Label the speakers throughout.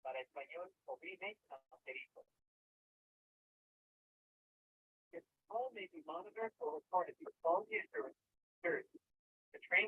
Speaker 1: Para español o remake anterior. Your call may be monitored or recorded for quality assurance. The train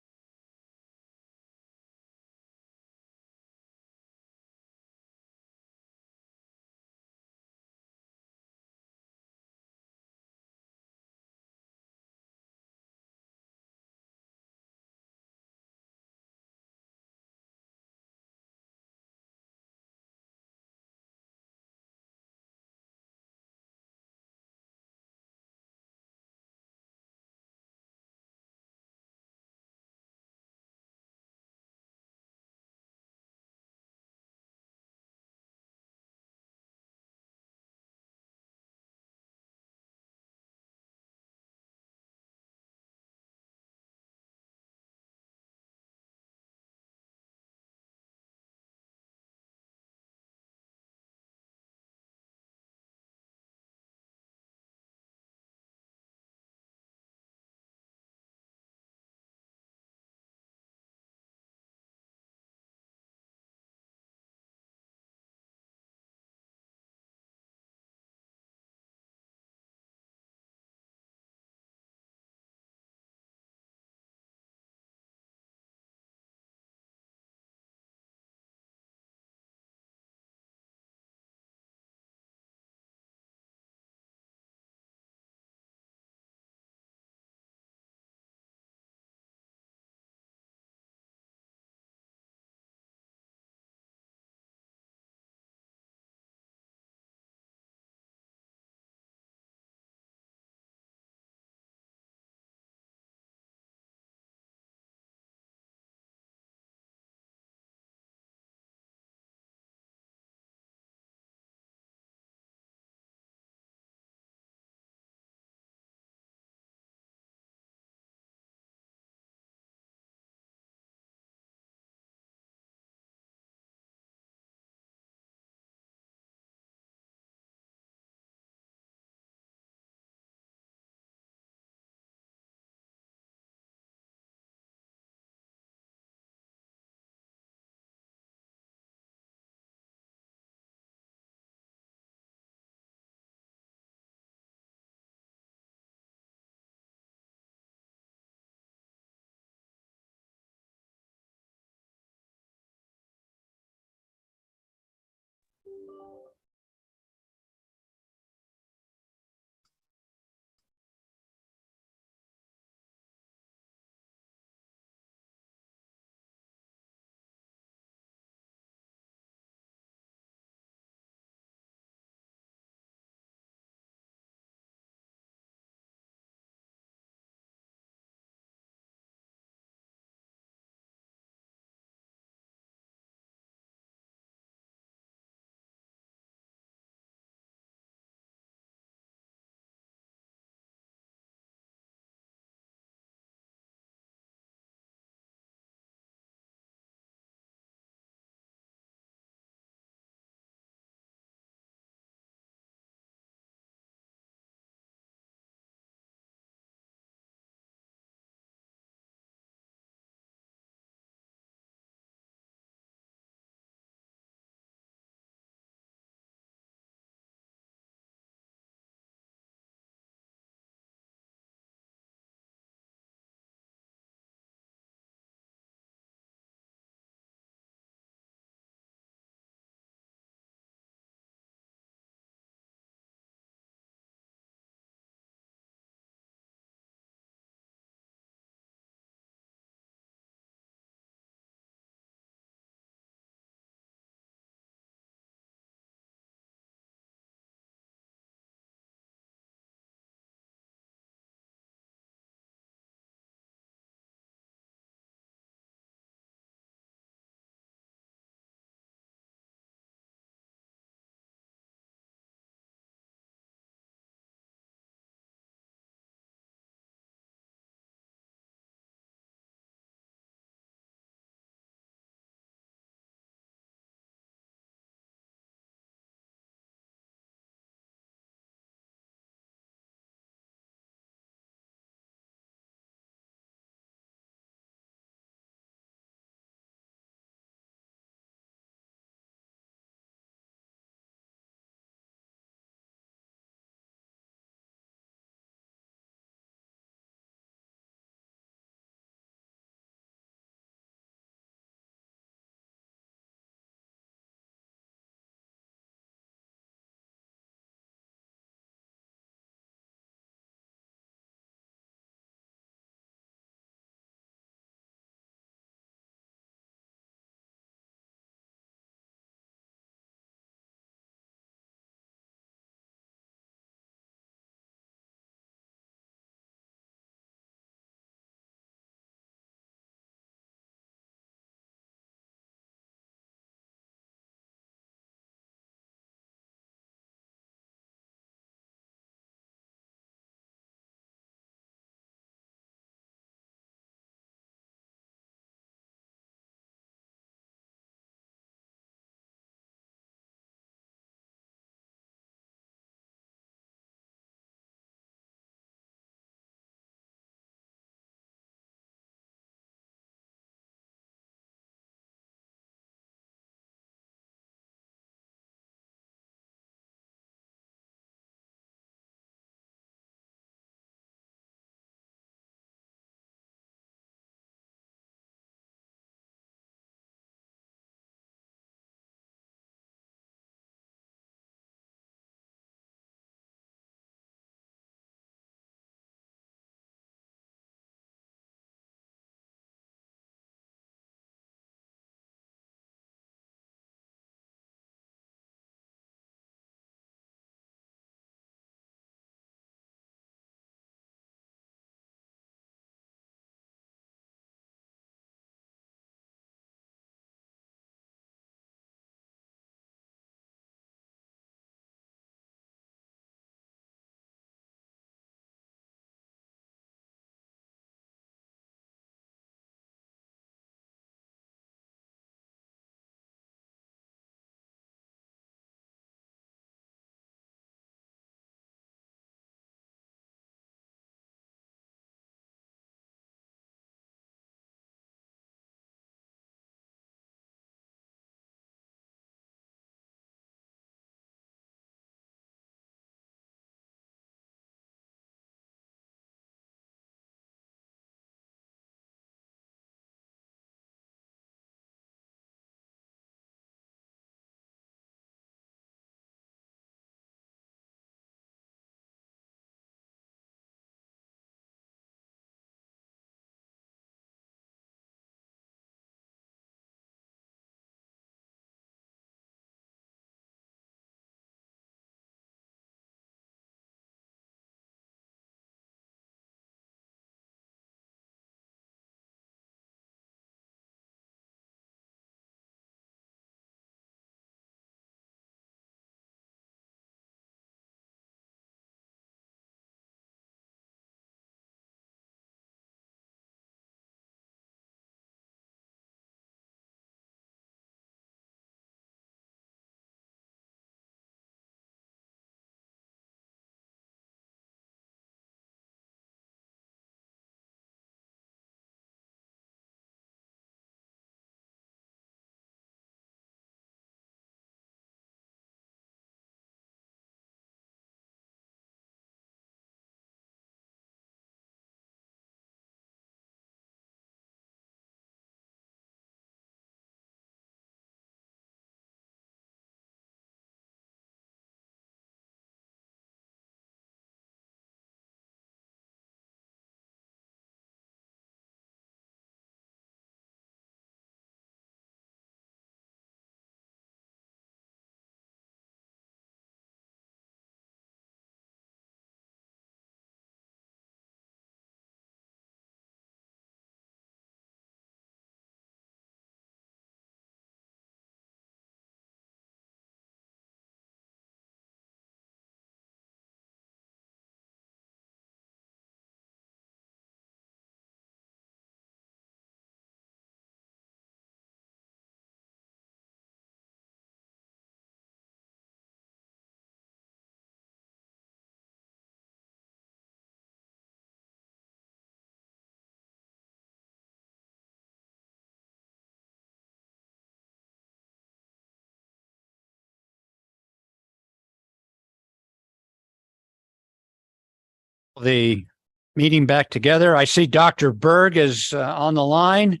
Speaker 2: the meeting back together. I see Dr. Berg is on the line.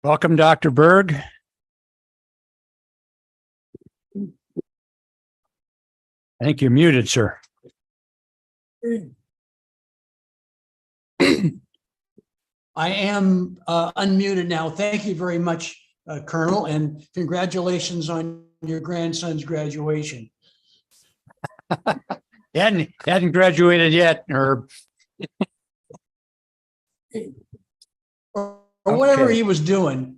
Speaker 2: Welcome, Dr. Berg. I think you're muted, sir.
Speaker 3: I am unmuted now. Thank you very much, Colonel, and congratulations on your grandson's graduation.
Speaker 2: He hadn't graduated yet, or
Speaker 3: whatever
Speaker 2: Okay.
Speaker 3: he was doing.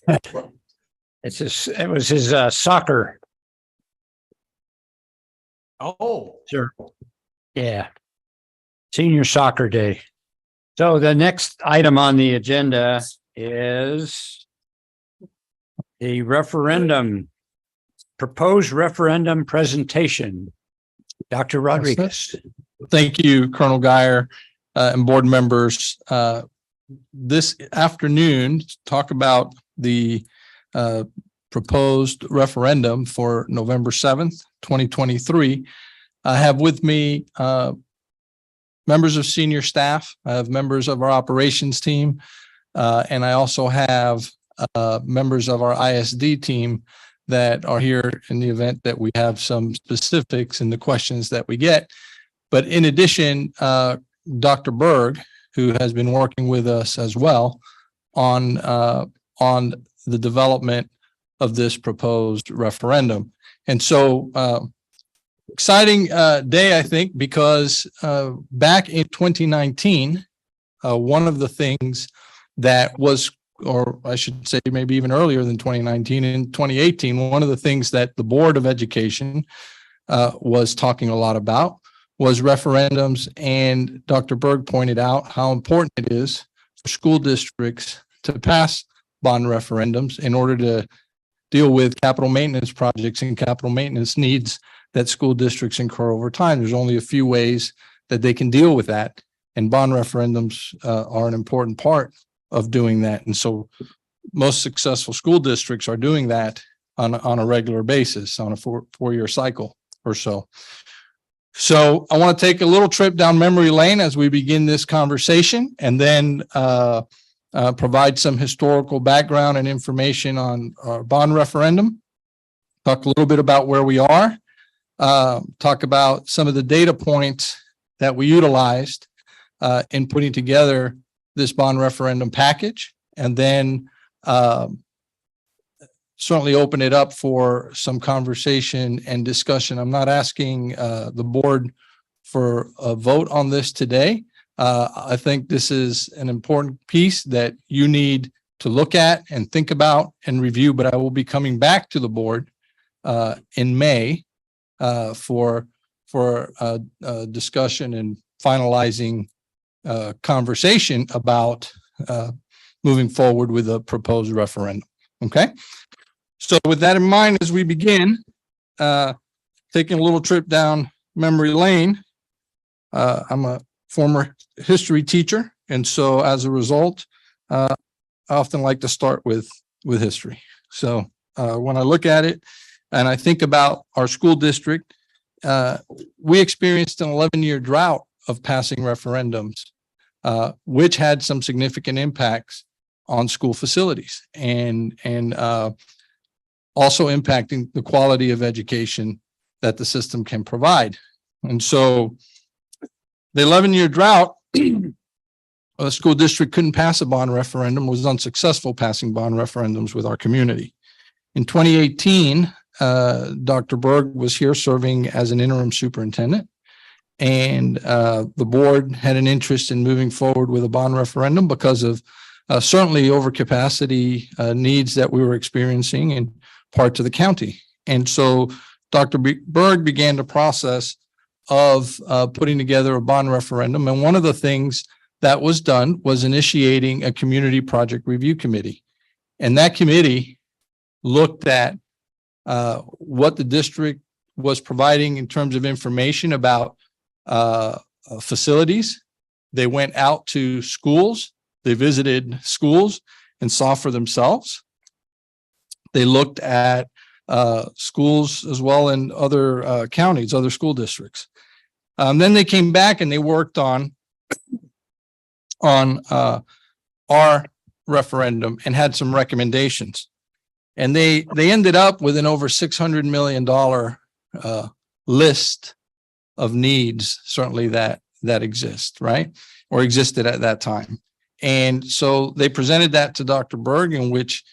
Speaker 2: it was his soccer.
Speaker 3: Oh,
Speaker 2: Sure. Yeah. Senior soccer day. So the next item on the agenda is the referendum, proposed referendum presentation. Dr. Rodriguez.
Speaker 4: Thank you, Colonel Geyer, and board members. This afternoon, talk about the proposed referendum for November 7th, 2023. I have with me members of senior staff. I have members of our operations team, and I also have members of our ISD team that are here in the event that we have some specifics in the questions that we get. But in addition, Dr. Berg, who has been working with us as well on the development of this proposed referendum. And so exciting day, I think, because back in 2019, one of the things that was, or I should say maybe even earlier than 2019, in 2018, one of the things that the Board of Education was talking a lot about was referendums. And Dr. Berg pointed out how important it is for school districts to pass bond referendums in order to deal with capital maintenance projects and capital maintenance needs that school districts incur over time. There's only a few ways that they can deal with that, and bond referendums are an important part of doing that. And so most successful school districts are doing that on a regular basis, on a four-year cycle or so. So I want to take a little trip down memory lane as we begin this conversation, and then provide some historical background and information on our bond referendum, talk a little bit about where we are, talk about some of the data points that we utilized in putting together this bond referendum package, and then certainly open it up for some conversation and discussion. I'm not asking the board for a vote on this today. I think this is an important piece that you need to look at and think about and review, but I will be coming back to the board in May for discussion and finalizing conversation about moving forward with a proposed referendum. Okay. So with that in mind, as we begin, taking a little trip down memory lane, I'm a former history teacher. And so as a result, I often like to start with history. So when I look at it and I think about our school district, we experienced an 11-year drought of passing referendums, which had some significant impacts on school facilities and also impacting the quality of education that the system can provide. And so the 11-year drought, a school district couldn't pass a bond referendum, was unsuccessful passing bond referendums with our community. In 2018, Dr. Berg was here serving as an interim superintendent, and the board had an interest in moving forward with a bond referendum because of certainly overcapacity needs that we were experiencing in parts of the county. And so Dr. Berg began the process of putting together a bond referendum. And one of the things that was done was initiating a community project review committee. And that committee looked at what the district was providing in terms of information about facilities. They went out to schools. They visited schools and saw for themselves. They looked at schools as well in other counties, other school districts. Then they came back and they worked on our referendum and had some recommendations. And they ended up with an over $600 million list of needs, certainly that exist, right? Or existed at that time. And so they presented that to Dr. Berg, in which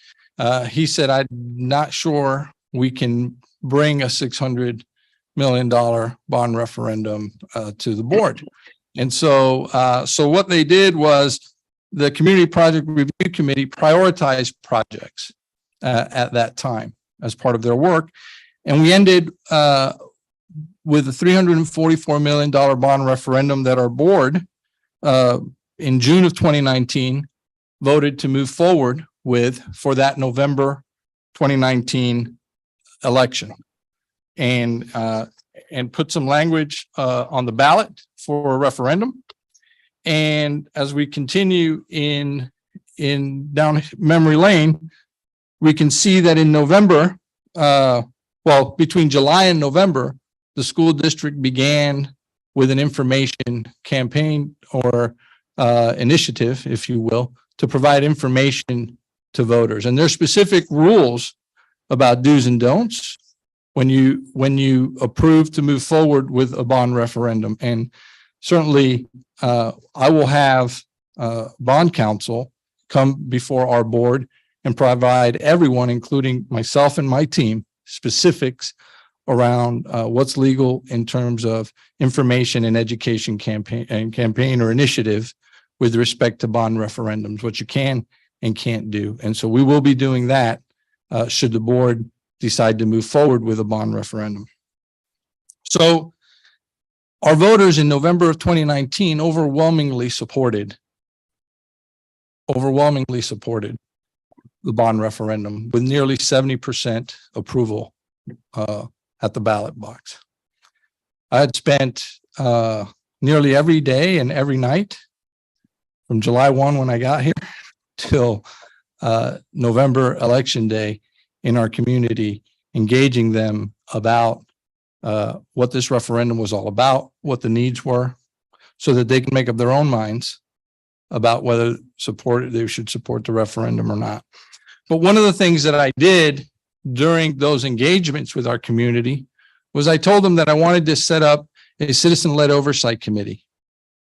Speaker 4: he said, I'm not sure we can bring a $600 million bond referendum to the board. And so what they did was the Community Project Review Committee prioritized projects at that time as part of their work. And we ended with a $344 million bond referendum that our board in June of 2019 voted to move forward with for that November 2019 election, and put some language on the ballot for a referendum. And as we continue in down memory lane, we can see that in November, between July and November, the school district began with an information campaign or initiative, if you will, to provide information to voters. And there's specific rules about do's and don'ts when you approve to move forward with a bond referendum. And certainly I will have bond counsel come before our board and provide everyone, including myself and my team, specifics around what's legal in terms of information and education campaign or initiative with respect to bond referendums, what you can and can't do. And so we will be doing that should the board decide to move forward with a bond referendum. So our voters in November of 2019 overwhelmingly supported the bond referendum with nearly 70% approval at the ballot box. I had spent nearly every day and every night from July 1 when I got here till November election day in our community, engaging them about what this referendum was all about, what the needs were, so that they can make up their own minds about whether they should support the referendum or not. But one of the things that I did during those engagements with our community was I told them that I wanted to set up a citizen-led oversight committee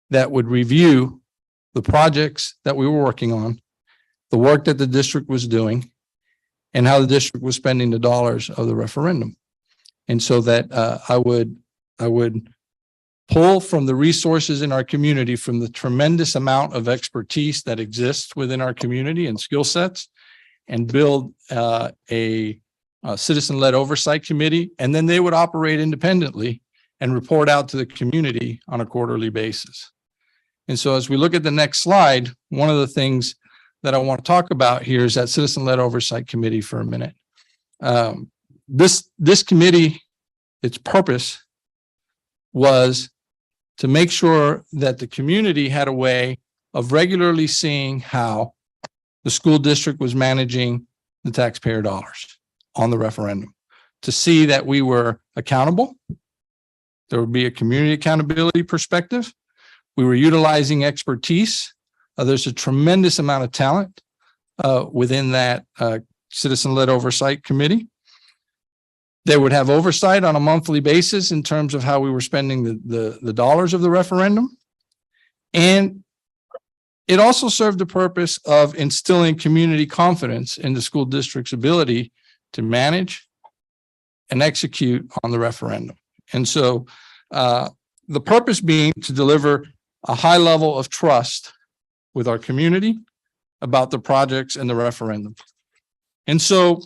Speaker 4: that would review the projects that we were working on, the work that the district was doing, and how the district was spending the dollars of the referendum. And so that I would pull from the resources in our community, from the tremendous amount of expertise that exists within our community and skill sets, and build a citizen-led oversight committee. And then they would operate independently and report out to the community on a quarterly basis. And so as we look at the next slide, one of the things that I want to talk about here is that citizen-led oversight committee for a minute. This committee, its purpose was to make sure that the community had a way of regularly seeing how the school district was managing the taxpayer dollars on the referendum, to see that we were accountable. There would be a community accountability perspective. We were utilizing expertise. There's a tremendous amount of talent within that citizen-led oversight committee. They would have oversight on a monthly basis in terms of how we were spending the dollars of the referendum. And it also served the purpose of instilling community confidence in the school district's ability to manage and execute on the referendum. And so the purpose being to deliver a high level of trust with our community about the projects and the referendum. And so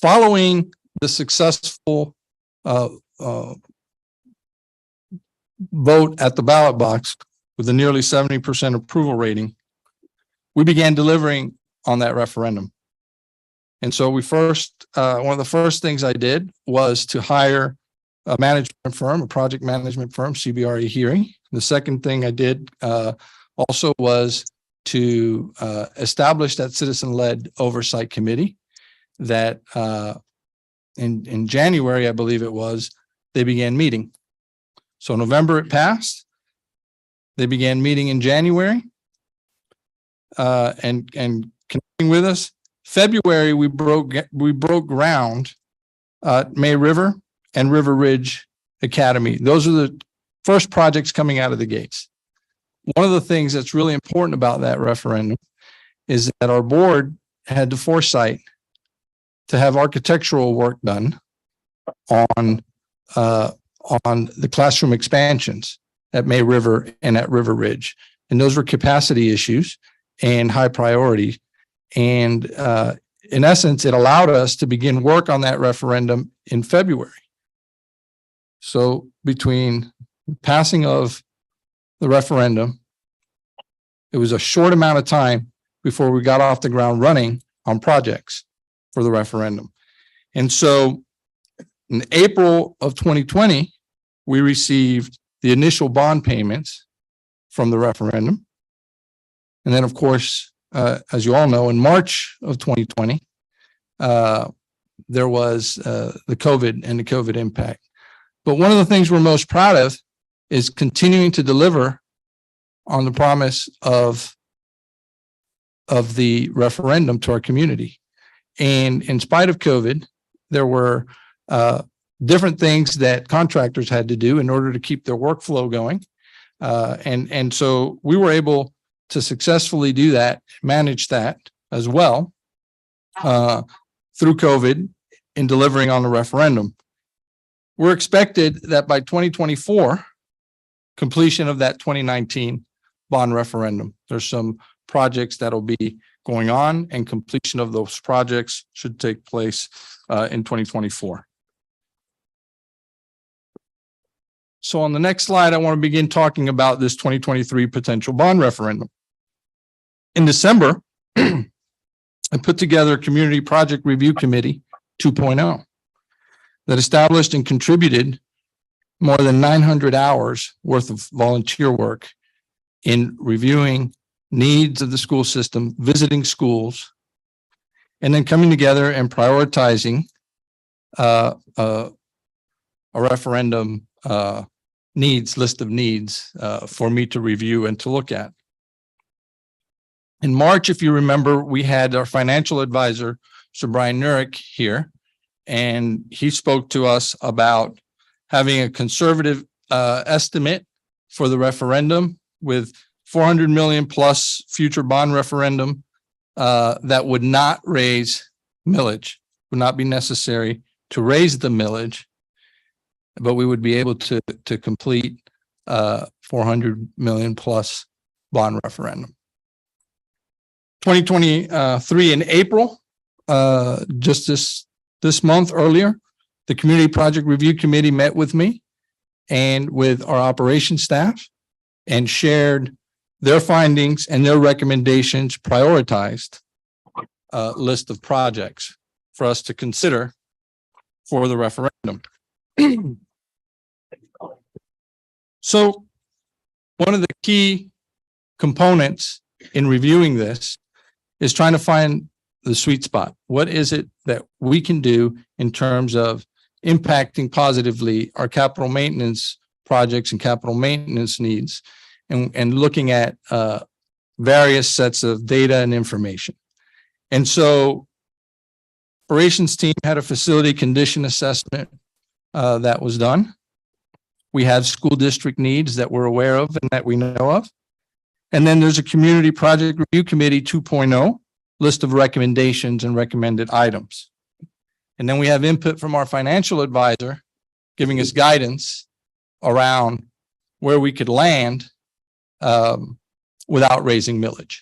Speaker 4: following the successful vote at the ballot box with a nearly 70% approval rating, we began delivering on that referendum. And so one of the first things I did was to hire a management firm, a project management firm, CBRE Hearing. The second thing I did also was to establish that citizen-led oversight committee that in January, I believe it was, they began meeting. So November it passed. They began meeting in January. And connecting with us. February, we broke ground at May River and River Ridge Academy. Those are the first projects coming out of the gates. One of the things that's really important about that referendum is that our board had the foresight to have architectural work done on the classroom expansions at May River and at River Ridge. And those were capacity issues and high priority. And in essence, it allowed us to begin work on that referendum in February. So between passing of the referendum, it was a short amount of time before we got off the ground running on projects for the referendum. And so in April of 2020, we received the initial bond payments from the referendum. And then, of course, as you all know, in March of 2020, there was the COVID and the COVID impact. But one of the things we're most proud of is continuing to deliver on the promise of the referendum to our community. And in spite of COVID, there were different things that contractors had to do in order to keep their workflow going. And so we were able to successfully do that, manage that as well through COVID in delivering on the referendum. We're expected that by 2024, completion of that 2019 bond referendum. There's some projects that'll be going on, and completion of those projects should take place in 2024. So on the next slide, I want to begin talking about this 2023 potential bond referendum. In December, I put together a Community Project Review Committee 2.0 that established and contributed more than 900 hours worth of volunteer work in reviewing needs of the school system, visiting schools, and then coming together and prioritizing a referendum list of needs for me to review and to look at. In March, if you remember, we had our financial advisor, Sir Brian Nurick, here, and he spoke to us about having a conservative estimate for the referendum with 400 million plus future bond referendum that would not raise millage, would not be necessary to raise the millage, but we would be able to complete 400 million plus bond referendum. 2023 in April, just this month earlier, the Community Project Review Committee met with me and with our operations staff and shared their findings and their recommendations, prioritized list of projects for us to consider for the referendum. So one of the key components in reviewing this is trying to find the sweet spot. What is it that we can do in terms of impacting positively our capital maintenance projects and capital maintenance needs, and looking at various sets of data and information. And so operations team had a facility condition assessment that was done. We have school district needs that we're aware of and that we know of. And then there's a Community Project Review Committee 2.0 list of recommendations and recommended items. And then we have input from our financial advisor giving us guidance around where we could land without raising millage.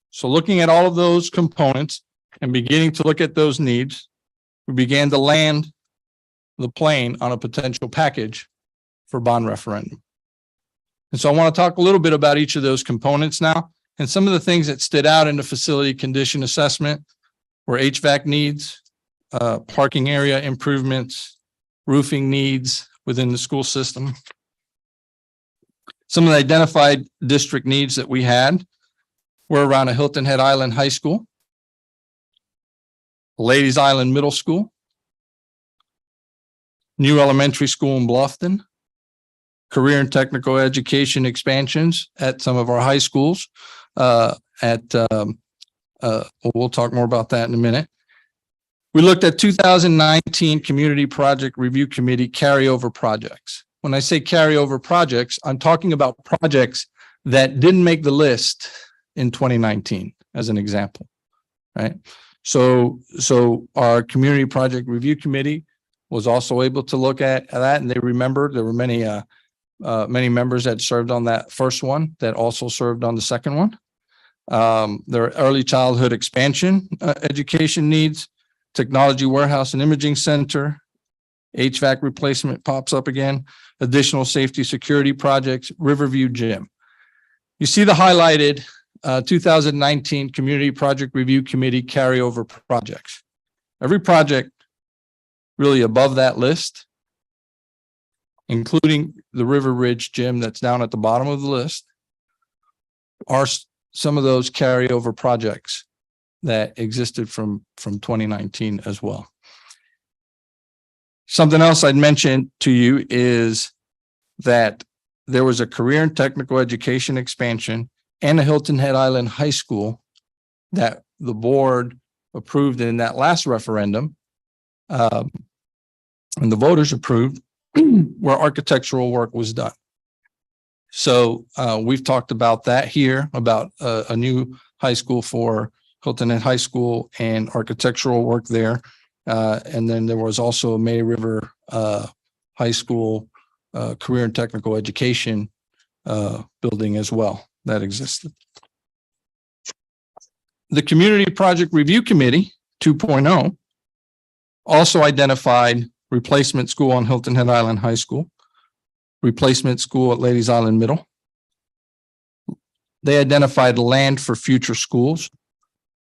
Speaker 4: So looking at all of those components and beginning to look at those needs, we began to land the plane on a potential package for bond referendum. And so I want to talk a little bit about each of those components now. And some of the things that stood out in the facility condition assessment were HVAC needs, parking area improvements, roofing needs within the school system. Some of the identified district needs that we had were around a Hilton Head Island High School, Ladies Island Middle School, new elementary school in Bluffton, career and technical education expansions at some of our high schools. We'll talk more about that in a minute. We looked at 2019 Community Project Review Committee carryover projects. When I say carryover projects, I'm talking about projects that didn't make the list in 2019, as an example, right? So our Community Project Review Committee was also able to look at that, and they remembered there were many members that served on that first one that also served on the second one. There are early childhood expansion, education needs, technology warehouse and imaging center, HVAC replacement pops up again, additional safety security projects, Riverview Gym. You see the highlighted 2019 Community Project Review Committee carryover projects. Every project really above that list, including the River Ridge Gym that's down at the bottom of the list, are some of those carryover projects that existed from 2019 as well. Something else I'd mention to you is that there was a career and technical education expansion and a Hilton Head Island High School that the board approved in that last referendum, and the voters approved, where architectural work was done. So we've talked about that here, about a new high school for Hilton Head High School and architectural work there. And then there was also a May River High School career and technical education building as well that existed. The Community Project Review Committee 2.0 also identified replacement school on Hilton Head Island High School, replacement school at Ladies Island Middle. They identified land for future schools.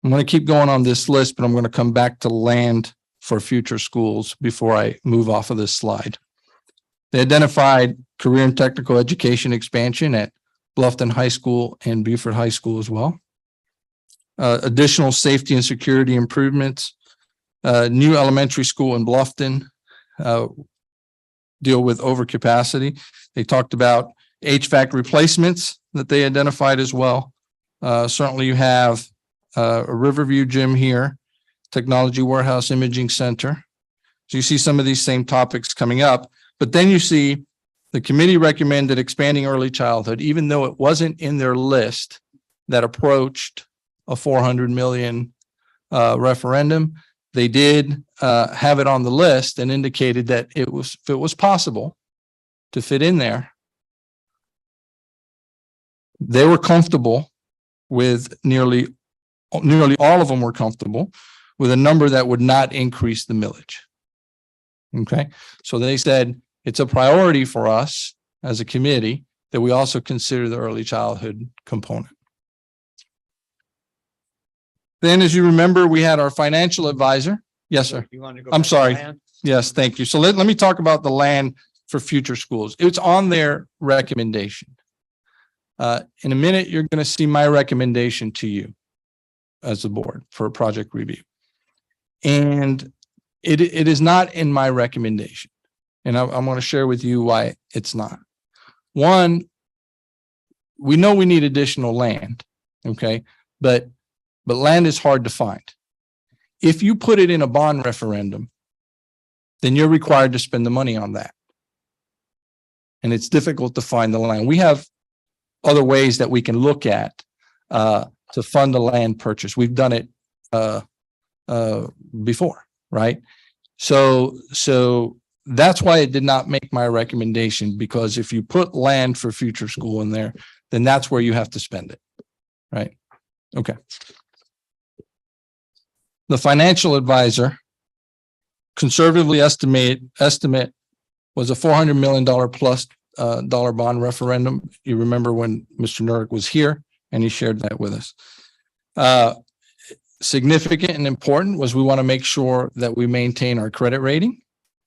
Speaker 4: I'm going to keep going on this list, but I'm going to come back to land for future schools before I move off of this slide. They identified career and technical education expansion at Bluffton High School and Beaufort High School as well. Additional safety and security improvements, new elementary school in Bluffton, deal with overcapacity. They talked about HVAC replacements that they identified as well. Certainly you have a Riverview Gym here, Technology Warehouse Imaging Center. So you see some of these same topics coming up, but then you see the committee recommended expanding early childhood, even though it wasn't in their list that approached a 400 million referendum. They did have it on the list and indicated that if it was possible to fit in there, they were comfortable with nearly all of them were comfortable with a number that would not increase the millage. Okay, so they said it's a priority for us as a committee that we also consider the early childhood component. Then, as you remember, we had our financial advisor. Yes, sir.
Speaker 2: You want to go
Speaker 4: I'm
Speaker 2: back to
Speaker 4: sorry.
Speaker 2: land?
Speaker 4: Yes, thank you. So let me talk about the land for future schools. It's on their recommendation. In a minute, you're going to see my recommendation to you as a board for a project review. And it is not in my recommendation. And I'm going to share with you why it's not. One, we know we need additional land, okay? But land is hard to find. If you put it in a bond referendum, then you're required to spend the money on that. And it's difficult to find the land. We have other ways that we can look at to fund a land purchase. We've done it before, right? So that's why it did not make my recommendation, because if you put land for future school in there, then that's where you have to spend it, right? Okay. The financial advisor conservatively estimate was a $400 million plus dollar bond referendum. You remember when Mr. Nurek was here and he shared that with us. Significant and important was we want to make sure that we maintain our credit rating.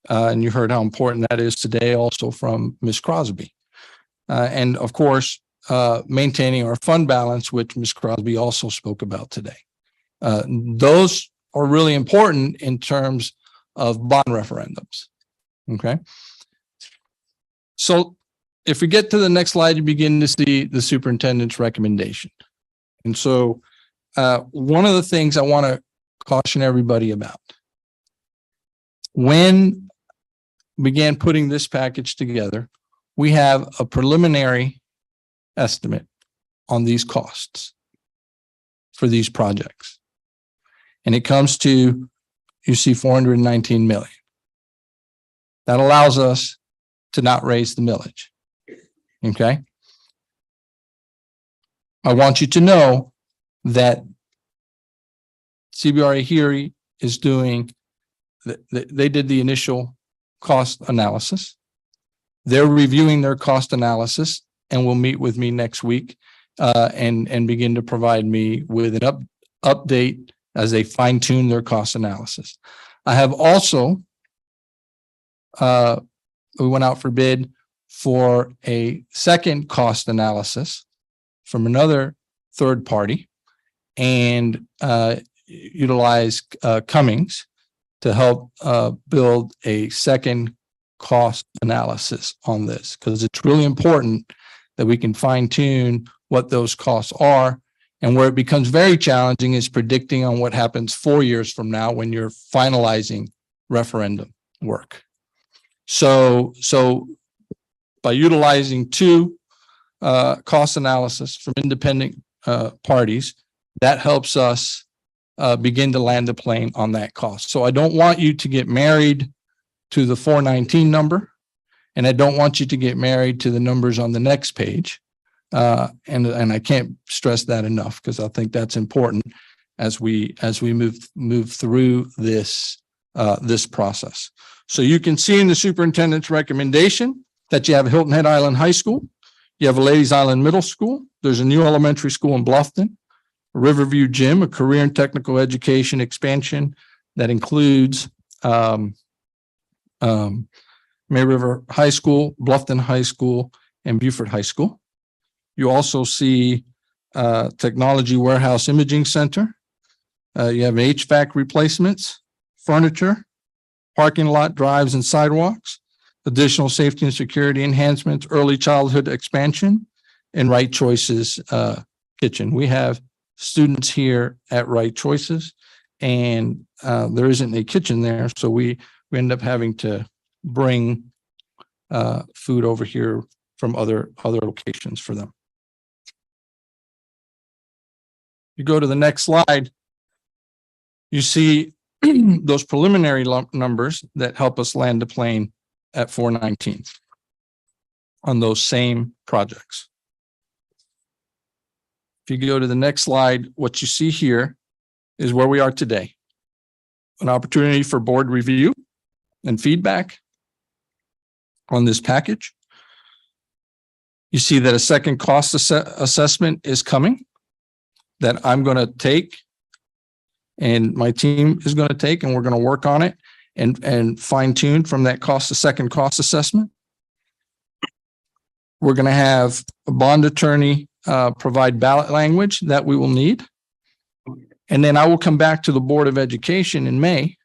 Speaker 4: And you heard how important that is today also from Ms. Crosby. And of course, maintaining our fund balance, which Ms. Crosby also spoke about today. Those are really important in terms of bond referendums. Okay. So if we get to the next slide, you begin to see the superintendent's recommendation. And so one of the things I want to caution everybody about, when we began putting this package together, we have a preliminary estimate on these costs for these projects. And it comes to, you see, 419 million. That allows us to not raise the millage. Okay. I want you to know that CBRE Erie is doing, they did the initial cost analysis. They're reviewing their cost analysis and will meet with me next week and begin to provide me with an update as they fine tune their cost analysis. I have also, we went out for bid for a second cost analysis from another third party and utilize Cummings to help build a second cost analysis on this, because it's really important that we can fine tune what those costs are. And where it becomes very challenging is predicting on what happens 4 years from now when you're finalizing referendum work. So by utilizing two cost analysis from independent parties, that helps us begin to land the plane on that cost. So I don't want you to get married to the 419 number, and I don't want you to get married to the numbers on the next page. And I can't stress that enough, because I think that's important as we move through this process. So you can see in the superintendent's recommendation that you have Hilton Head Island High School, you have a Ladies Island Middle School, there's a new elementary school in Bluffton, a Riverview Gym, a career and technical education expansion that includes May River High School, Bluffton High School, and Beaufort High School. You also see Technology Warehouse Imaging Center. You have HVAC replacements, furniture, parking lot drives and sidewalks, additional safety and security enhancements, early childhood expansion, and Right Choices kitchen. We have students here at Right Choices, and there isn't a kitchen there, so we end up having to bring food over here from other locations for them. You go to the next slide, you see those preliminary numbers that help us land the plane at 419 on those same projects. If you go to the next slide, what you see here is where we are today. An opportunity for board review and feedback on this package. You see that a second cost assessment is coming that I'm going to take and my team is going to take, and we're going to work on it and fine tune from that second cost assessment. We're going to have a bond attorney provide ballot language that we will need. And then I will come back to the Board of Education in May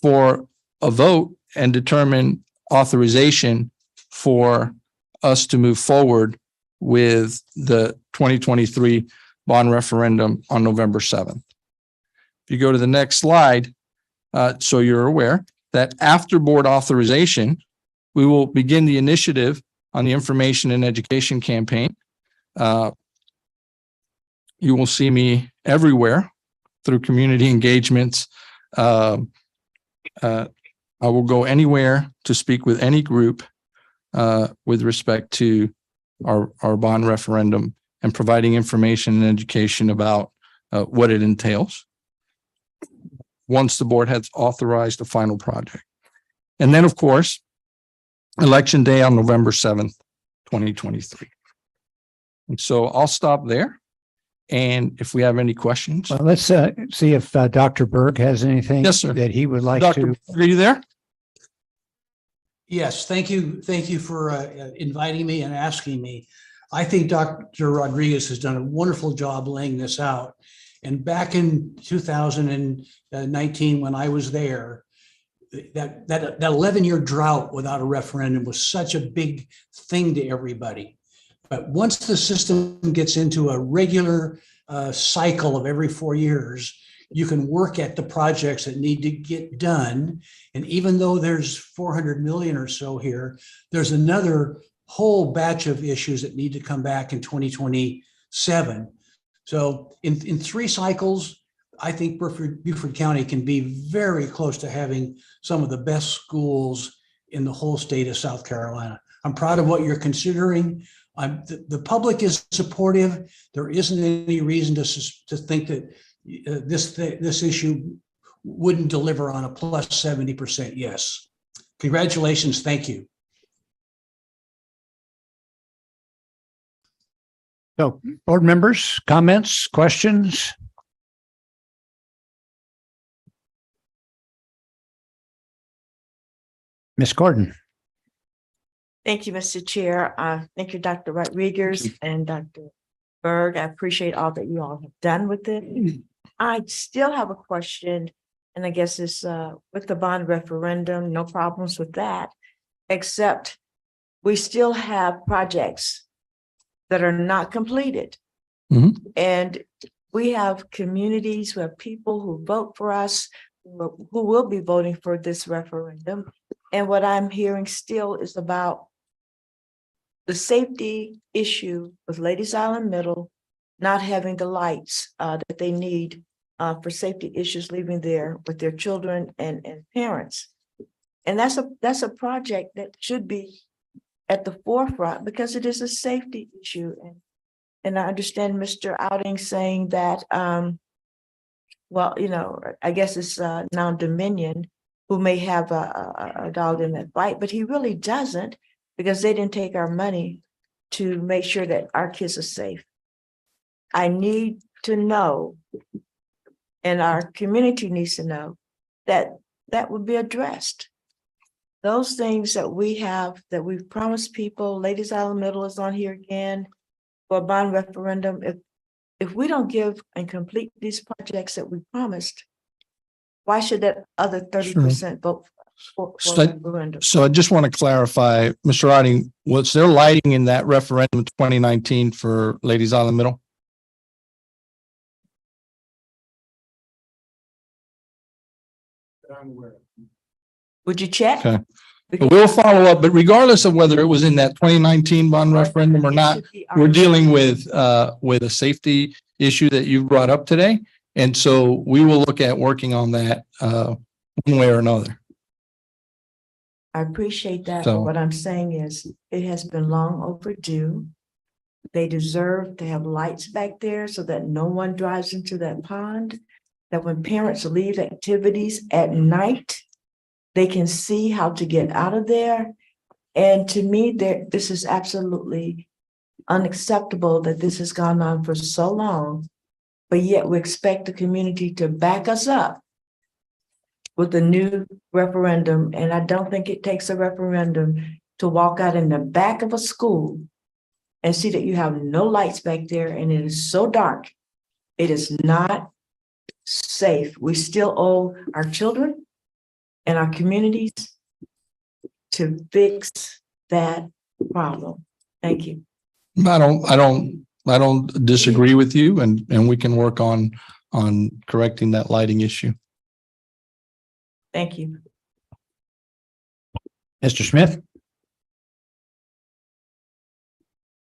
Speaker 4: for a vote and determine authorization for us to move forward with the 2023 bond referendum on November 7th. If you go to the next slide, so you're aware that after board authorization, we will begin the initiative on the information and education campaign. You will see me everywhere through community engagements. I will go anywhere to speak with any group with respect to our bond referendum and providing information and education about what it entails once the board has authorized the final project. And then, of course, Election Day on November 7th, 2023. And so I'll stop there. And if we have any questions.
Speaker 2: Well, let's see if Dr. Berg has anything
Speaker 4: Yes, sir.
Speaker 2: that he would like
Speaker 4: Dr.
Speaker 2: to.
Speaker 4: Are you there?
Speaker 3: Yes, thank you. Thank you for inviting me and asking me. I think Dr. Rodriguez has done a wonderful job laying this out. And back in 2019, when I was there, that 11-year drought without a referendum was such a big thing to everybody. But once the system gets into a regular cycle of every 4 years, you can work at the projects that need to get done. And even though there's 400 million or so here, there's another whole batch of issues that need to come back in 2027. So in 3 cycles, I think Beaufort County can be very close to having some of the best schools in the whole state of South Carolina. I'm proud of what you're considering. The public is supportive. There isn't any reason to think that this issue wouldn't deliver on a plus 70% yes. Congratulations. Thank you.
Speaker 2: So, board members, comments, questions? Ms. Gordon.
Speaker 5: Thank you, Mr. Chair. Thank you, Dr. Rodriguez and Dr. Berg. I appreciate all that you all have done with it. I still have a question, and I guess it's with the bond referendum, no problems with that, except we still have projects that are not completed.
Speaker 4: Mhm.
Speaker 5: And we have communities, we have people who vote for us, who will be voting for this referendum. And what I'm hearing still is about the safety issue with Ladies Island Middle not having the lights that they need for safety issues leaving there with their children and parents. And that's a project that should be at the forefront because it is a safety issue. And I understand Mr. Outing saying that, well, you know, I guess it's now Dominion who may have a dog in that fight, but he really doesn't because they didn't take our money to make sure that our kids are safe. I need to know, and our community needs to know, that that would be addressed. Those things that we have, that we've promised people, Ladies Island Middle is on here again for a bond referendum. If we don't give and complete these projects that we promised, why should that other 30% vote for referendum?
Speaker 4: So I just want to clarify, Mr. Riding, was there lighting in that referendum 2019 for Ladies Island Middle?
Speaker 5: Would you check?
Speaker 4: Okay. We'll follow up, but regardless of whether it was in that 2019 bond referendum or not, we're dealing with a safety issue that you brought up today. And so we will look at working on that one way or another.
Speaker 5: I appreciate that.
Speaker 4: So-
Speaker 5: But what I'm saying is it has been long overdue. They deserve to have lights back there so that no one drives into that pond, that when parents leave activities at night, they can see how to get out of there. And to me, this is absolutely unacceptable that this has gone on for so long, but yet we expect the community to back us up with a new referendum. And I don't think it takes a referendum to walk out in the back of a school and see that you have no lights back there and it is so dark. It is not safe. We still owe our children and our communities to fix that problem. Thank you.
Speaker 4: I don't disagree with you, and we can work on correcting that lighting issue.
Speaker 5: Thank you.
Speaker 2: Mr. Smith?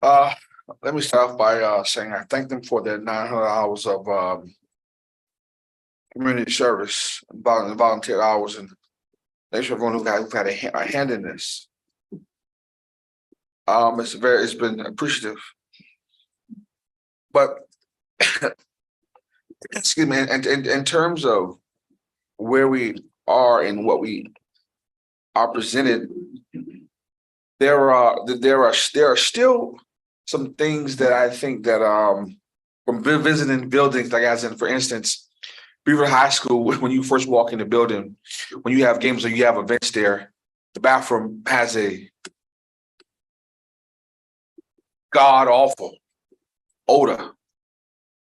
Speaker 6: Let me start off by saying I thank them for their 900 hours of community service, volunteer hours, and thanks for everyone who had a hand in this. It's been appreciative, but excuse me. And in terms of where we are and what we are presented, there are still some things that I think that from visiting buildings, like as in, for instance, Beaufort High School, when you first walk in the building, when you have games or you have events there, the bathroom has a god-awful odor.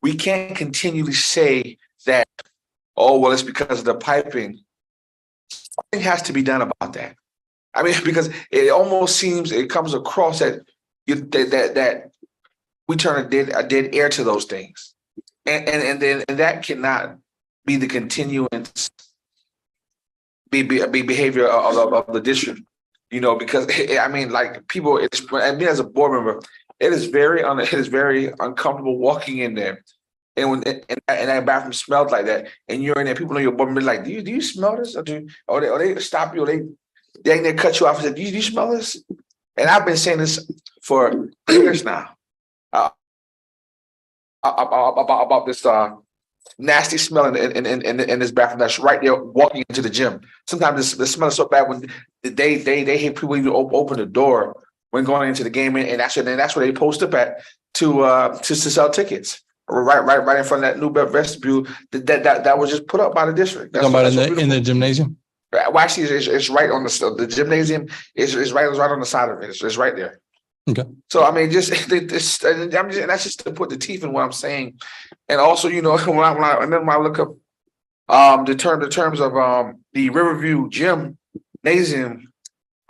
Speaker 6: We can't continually say that, oh, well, it's because of the piping. something has to be done about that. I mean, because it almost seems, it comes across that that we turn a dead ear to those things. And then that cannot be the continuance be behavior of the district, you know, because I mean, like people, it's, I mean, as a board member, it is very uncomfortable walking in there. And when and that bathroom smelled like that, and you're in there, people know your board member like, do you smell this? Or they stop you, or they cut you off and say, do you smell this? And I've been saying this for years now. About this nasty smell in this bathroom that's right there walking into the gym. Sometimes the smell is so bad when they hate people even open the door when going into the game, and that's where they post up at to sell tickets. Right in front of that New Bed vestibule that was just put up by the district.
Speaker 4: Talking about in the gymnasium?
Speaker 6: Well, actually, it's right on the gymnasium. It's right on the side of it. It's right there.
Speaker 4: Okay.
Speaker 6: So I mean, just that's just to put the teeth in what I'm saying, and also, you know, when I look up the terms of the Riverview gymnasium,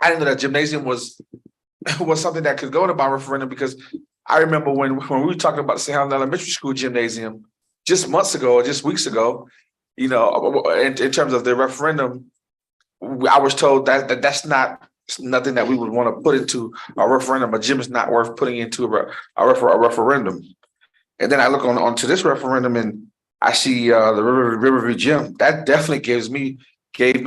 Speaker 6: I didn't know that gymnasium was something that could go to bond referendum, because I remember when we were talking about the St. Helens Elementary School gymnasium just months ago, or just weeks ago, you know, in terms of the referendum, I was told that's not. It's nothing that we would want to put into a referendum. A gym is not worth putting into a referendum. And then I look onto this referendum and I see the Riverview gym. That definitely gave me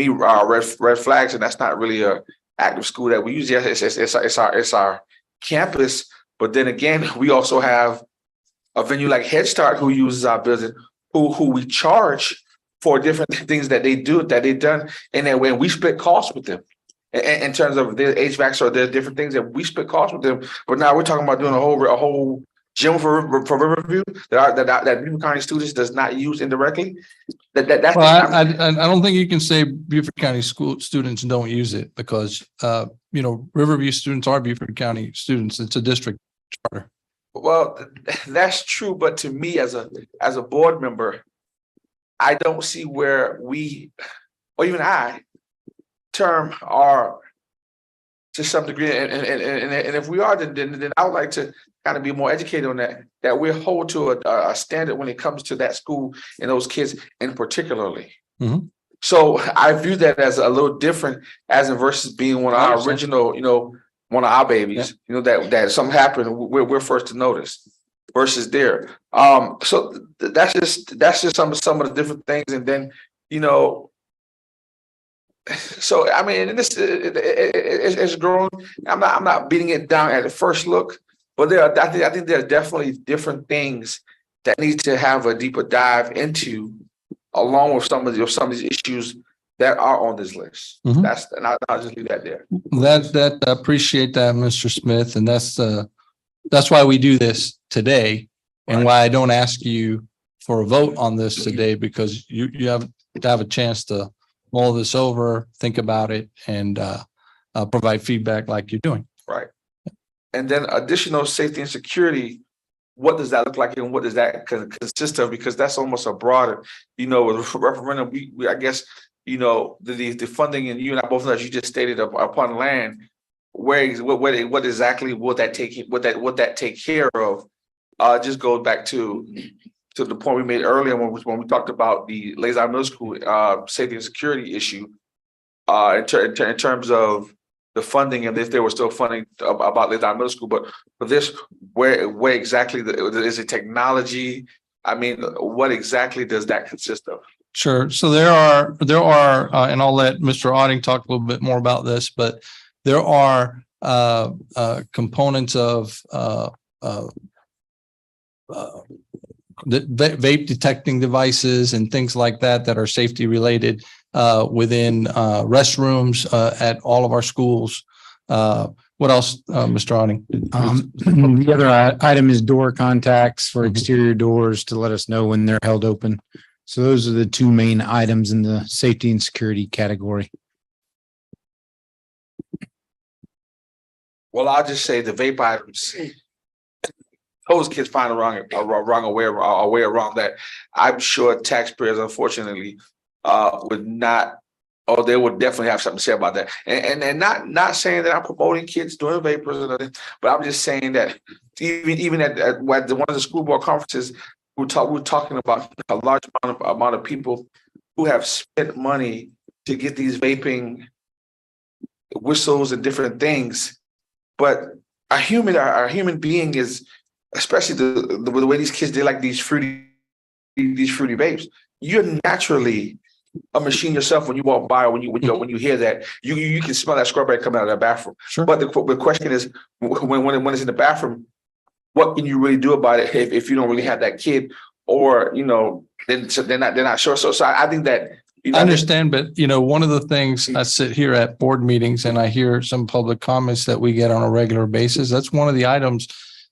Speaker 6: red flags, and that's not really a active school that we use. Yes, it's our campus, but then again, we also have a venue like Head Start who uses our building, who we charge for different things that they've done, and then when we split costs with them. In terms of their HVAC, or there's different things that we split costs with them, but now we're talking about doing a whole gym for Riverview that Beaufort County students does not use indirectly. That's
Speaker 4: Well, I don't think you can say Beaufort County school students don't use it, because you know, Riverview students are Beaufort County students. It's a district charter.
Speaker 6: Well, that's true, but to me as a board member, I don't see where we, or even I, term are to some degree, and if we are, then I would like to kind of be more educated on that we're hold to a standard when it comes to that school and those kids in particularly.
Speaker 4: Mhm.
Speaker 6: So I view that as a little different, as in versus being one of our original, you know, one of our babies, you know, that something happened, we're first to notice versus there. So that's just some of the different things, and then, you know. So I mean, this it's growing. I'm not beating it down at the first look, but I think there are definitely different things that need to have a deeper dive into, along with some of these issues that are on this list.
Speaker 4: Mhm.
Speaker 6: And I'll just leave that there.
Speaker 4: That appreciate that, Mr. Smith, and that's why we do this today, and why I don't ask you for a vote on this today, because you have to have a chance to mull this over, think about it, and provide feedback like you're doing.
Speaker 6: Right. And then additional safety and security, what does that look like, and what does that consist of? Because that's almost a broader, you know, with referendum, we I guess, you know, the funding, and you and I both know, as you just stated, upon land, what exactly will that take care of? Just goes back to the point we made earlier when we talked about the Lazar Middle School safety and security issue, in terms of the funding, and if there was still funding about Lazar Middle School. But for this, where exactly is it technology? I mean, what exactly does that consist of?
Speaker 4: Sure. So there are, and I'll let Mr. Otting talk a little bit more about this, but there are components of the vape detecting devices and things like that are safety related within restrooms at all of our schools. What else, Mr. Otting?
Speaker 7: The other item is door contacts for exterior doors to let us know when they're held open. So those are the two main items in the safety and security category.
Speaker 6: Well, I'll just say the vape items. Those kids find a way around that. I'm sure taxpayers, unfortunately, would not oh, they would definitely have something to say about that. And not saying that I'm promoting kids doing vapors, but I'm just saying that even at one of the school board conferences, we're talking about a large amount of people who have spent money to get these vaping whistles and different things. But our human being is, especially the way these kids, they like these fruity vapes. You're naturally a machine yourself when you walk by, or when you hear that, you can smell that strawberry coming out of the bathroom.
Speaker 4: Sure.
Speaker 6: But the question is, when it's in the bathroom, what can you really do about it if you don't really have that kid, or then they're not sure. So I think that
Speaker 4: I understand, but one of the things, I sit here at board meetings and I hear some public comments that we get on a regular basis. That's one of the items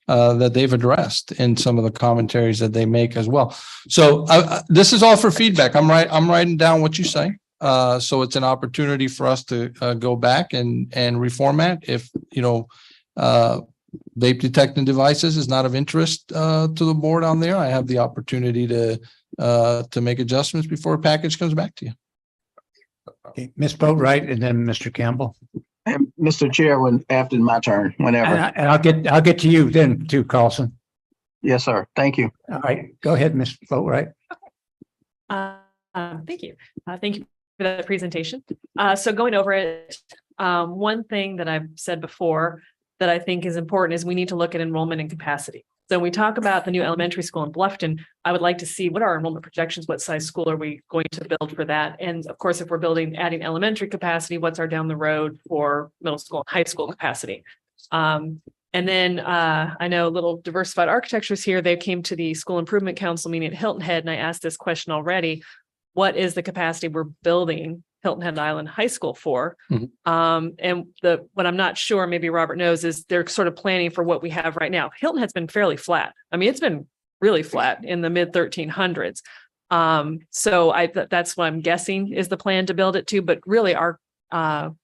Speaker 4: that they've addressed in some of the commentaries that they make as well. So this is all for feedback. I'm writing down what you say. So it's an opportunity for us to go back and reformat. If vape detecting devices is not of interest to the board on there, I have the opportunity to make adjustments before a package comes back to you.
Speaker 2: Okay, Ms. Boatright and then Mr. Campbell.
Speaker 8: And Mr. Chair, after my turn, whenever.
Speaker 2: And I'll get to you then too, Carlson.
Speaker 8: Yes, sir. Thank you.
Speaker 2: All right, go ahead, Ms. Boatright.
Speaker 9: Thank you. Thank you for that presentation. So going over it, one thing that I've said before that I think is important is we need to look at enrollment and capacity. So when we talk about the new elementary school in Bluffton, I would like to see what are our enrollment projections, what size school are we going to build for that? And of course, if we're adding elementary capacity, what's our down the road for middle school and high school capacity? And then I know Little Diversified Architectures here, they came to the School Improvement Council meeting at Hilton Head, and I asked this question already. What is the capacity we're building Hilton Head Island High School for?
Speaker 4: Mhm.
Speaker 9: And what I'm not sure, maybe Robert knows, is they're sort of planning for what we have right now. Hilton Head's been fairly flat. I mean, it's been really flat in the mid 1300s. So that's what I'm guessing is the plan to build it to, but really our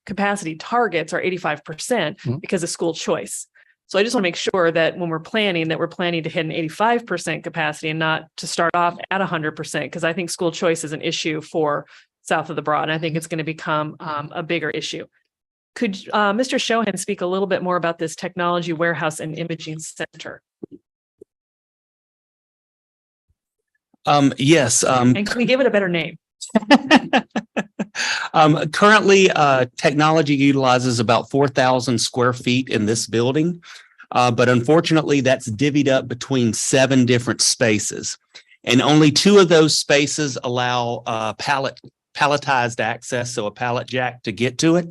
Speaker 9: capacity targets are 85% because of school choice. So I just want to make sure that when we're planning to hit an 85% capacity and not to start off at 100%, because I think school choice is an issue for south of the Broad. And I think it's going to become a bigger issue. Could Mr. Shohan speak a little bit more about this technology warehouse and imaging center?
Speaker 10: Yes.
Speaker 9: And can we give it a better name?
Speaker 10: Currently, technology utilizes about 4,000 square feet in this building. But unfortunately, that's divvied up between 7 different spaces. And only 2 of those spaces allow palletized access, so a pallet jack to get to it.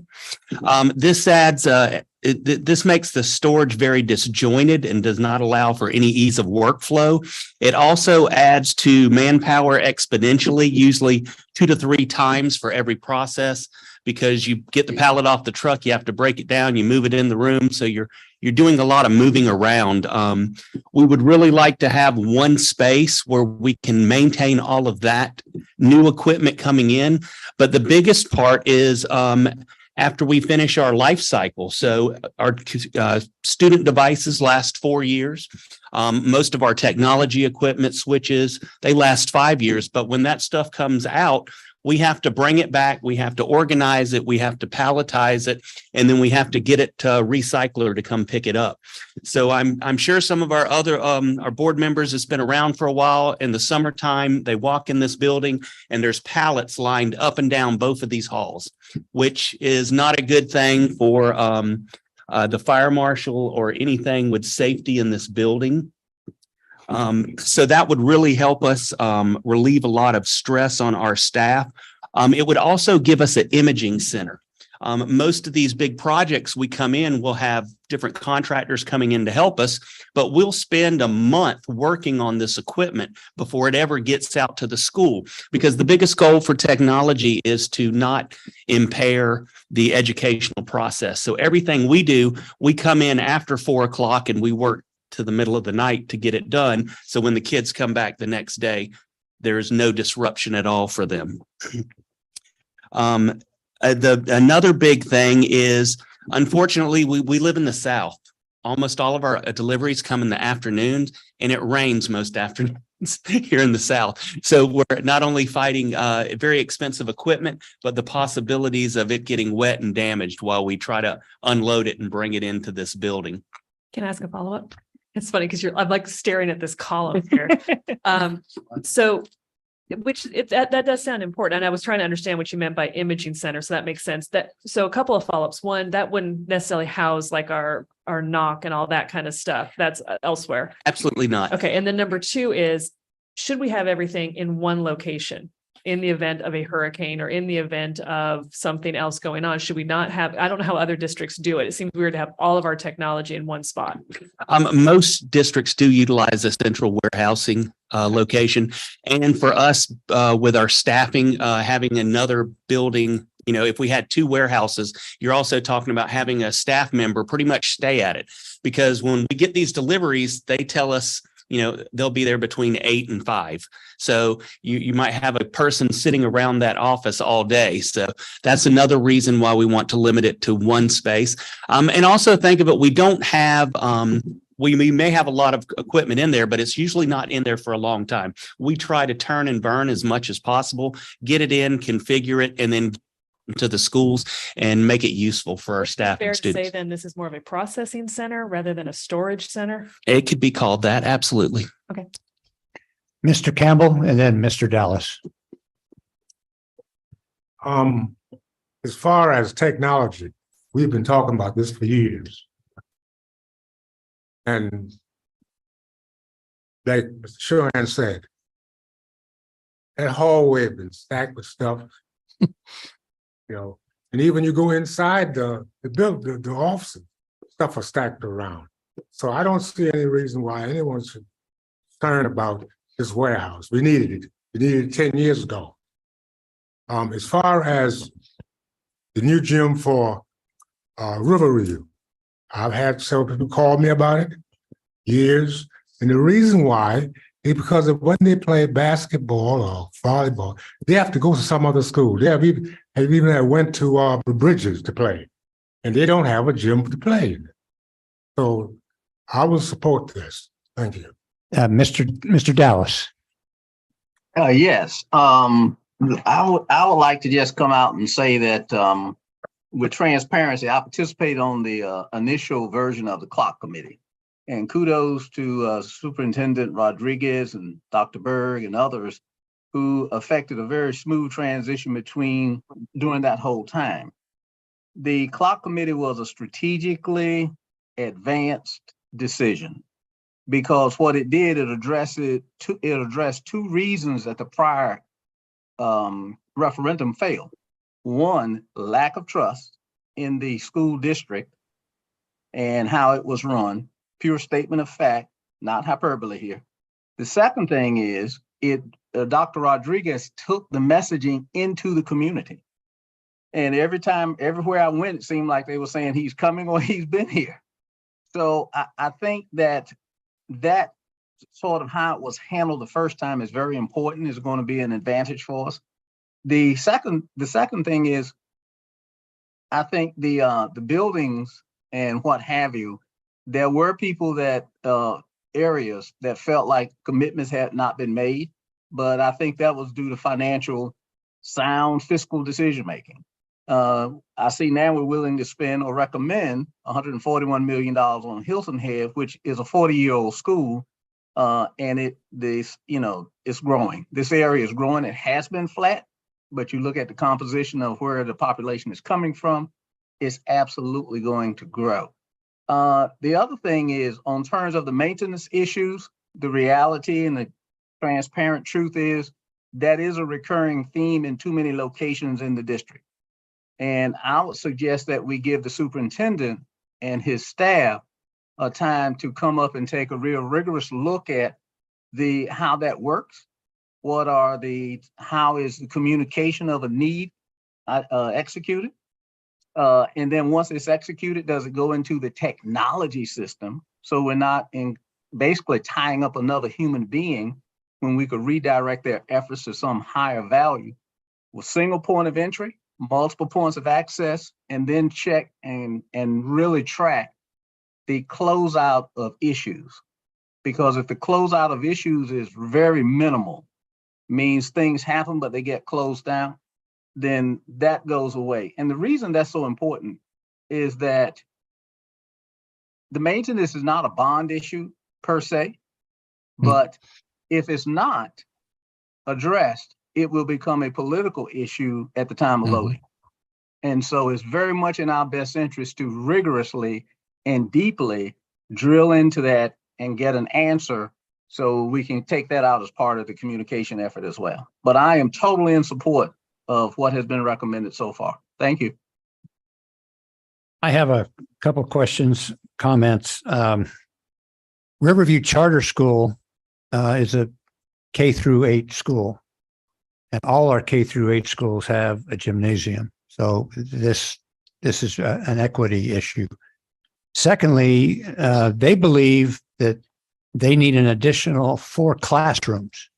Speaker 10: This makes the storage very disjointed and does not allow for any ease of workflow. It also adds to manpower exponentially, usually 2 to 3 times for every process, because you get the pallet off the truck, you have to break it down, you move it in the room. So you're doing a lot of moving around. We would really like to have one space where we can maintain all of that new equipment coming in. But the biggest part is after we finish our life cycle. So our student devices last 4 years. Most of our technology equipment switches, they last 5 years. But when that stuff comes out, we have to bring it back. We have to organize it. We have to palletize it, and then we have to get it to a recycler to come pick it up. So I'm sure some of our other our board members has been around for a while. In the summertime, they walk in this building and there's pallets lined up and down both of these halls, which is not a good thing for the fire marshal or anything with safety in this building. So that would really help us relieve a lot of stress on our staff. It would also give us an imaging center. Most of these big projects we come in, we'll have different contractors coming in to help us, but we'll spend a month working on this equipment before it ever gets out to the school, because the biggest goal for technology is to not impair the educational process. So everything we do, we come in after 4 o'clock and we work to the middle of the night to get it done. So when the kids come back the next day, there's no disruption at all for them. Another big thing is, unfortunately, we live in the South. Almost all of our deliveries come in the afternoons, and it rains most afternoons. here in the South. So we're not only fighting very expensive equipment, but the possibilities of it getting wet and damaged while we try to unload it and bring it into this building.
Speaker 9: Can I ask a follow-up? It's funny because I'm like staring at this column here. So that does sound important. And I was trying to understand what you meant by imaging center. So that makes sense. So a couple of follow-ups. One, that wouldn't necessarily house like our knock and all that kind of stuff. That's elsewhere.
Speaker 10: Absolutely not.
Speaker 9: Okay. And then number two is, should we have everything in one location in the event of a hurricane or in the event of something else going on? Should we not have, I don't know how other districts do it. It seems weird to have all of our technology in one spot.
Speaker 10: Most districts do utilize a central warehousing location. And for us, with our staffing, having another building, you know, if we had two warehouses, you're also talking about having a staff member pretty much stay at it. Because when we get these deliveries, they tell us, you know, they'll be there between 8 and 5. So you might have a person sitting around that office all day. So that's another reason why we want to limit it to one space. And also think of it, we don't have, we may have a lot of equipment in there, but it's usually not in there for a long time. We try to turn and burn as much as possible, get it in, configure it, and then to the schools and make it useful for our staff
Speaker 9: Fair
Speaker 10: and
Speaker 9: to say
Speaker 10: students.
Speaker 9: then this is more of a processing center rather than a storage center?
Speaker 10: It could be called that. Absolutely.
Speaker 2: Mr. Campbell and then Mr. Dallas.
Speaker 11: As far as technology, we've been talking about this for years. And like Mr. Shuran said, that hallway has been stacked with stuff. You know, and even you go inside the offices, stuff are stacked around. So I don't see any reason why anyone should concern about this warehouse. We needed it. We needed it 10 years ago. As far as the new gym for Riverview, I've had several people call me about it, years. And the reason why is because of when they play basketball or volleyball, they have to go to some other school. They have even went to the Bridges to play, and they don't have a gym to play in. So I will support this. Thank you.
Speaker 2: Mr. Dallas.
Speaker 8: Yes. I would like to just come out and say that with transparency, I participated on the initial version of the clock committee. And kudos to Superintendent Rodriguez and Dr. Berg and others who affected a very smooth transition during that whole time. The clock committee was a strategically advanced decision because what it did, it addressed two reasons that the prior referendum failed. One, lack of trust in the school district and how it was run. Pure statement of fact, not hyperbole here. The second thing is Dr. Rodriguez took the messaging into the community. And everywhere I went, it seemed like they were saying he's coming or he's been here. So I think that sort of how it was handled the first time is very important, is going to be an advantage for us. The second thing is, I think the buildings and what have you, there were people areas that felt like commitments had not been made, but I think that was due to financial sound fiscal decision-making. I see now we're willing to spend or recommend $141 million on Hilton Head, which is a 40-year-old school, and it's growing. This area is growing. It has been flat, but you look at the composition of where the population is coming from, it's absolutely going to grow. The other thing is, on terms of the maintenance issues, the reality and the transparent truth is that is a recurring theme in too many locations in the district. And I would suggest that we give the superintendent and his staff a time to come up and take a real rigorous look at how that works. How is the communication of a need executed? And then once it's executed, does it go into the technology system? So we're not basically tying up another human being when we could redirect their efforts to some higher value with single point of entry, multiple points of access, and then check and really track the closeout of issues. Because if the closeout of issues is very minimal, means things happen, but they get closed down, then that goes away. And the reason that's so important is that the maintenance is not a bond issue per se, but if it's not addressed, it will become a political issue at the time of loading. And so it's very much in our best interest to rigorously and deeply drill into that and get an answer so we can take that out as part of the communication effort as well. But I am totally in support of what has been recommended so far. Thank you.
Speaker 2: I have a couple questions, comments. Riverview Charter School is a K through 8 school. And all our K through 8 schools have a gymnasium. So this is an equity issue. Secondly, they believe that they need an additional 4 classrooms.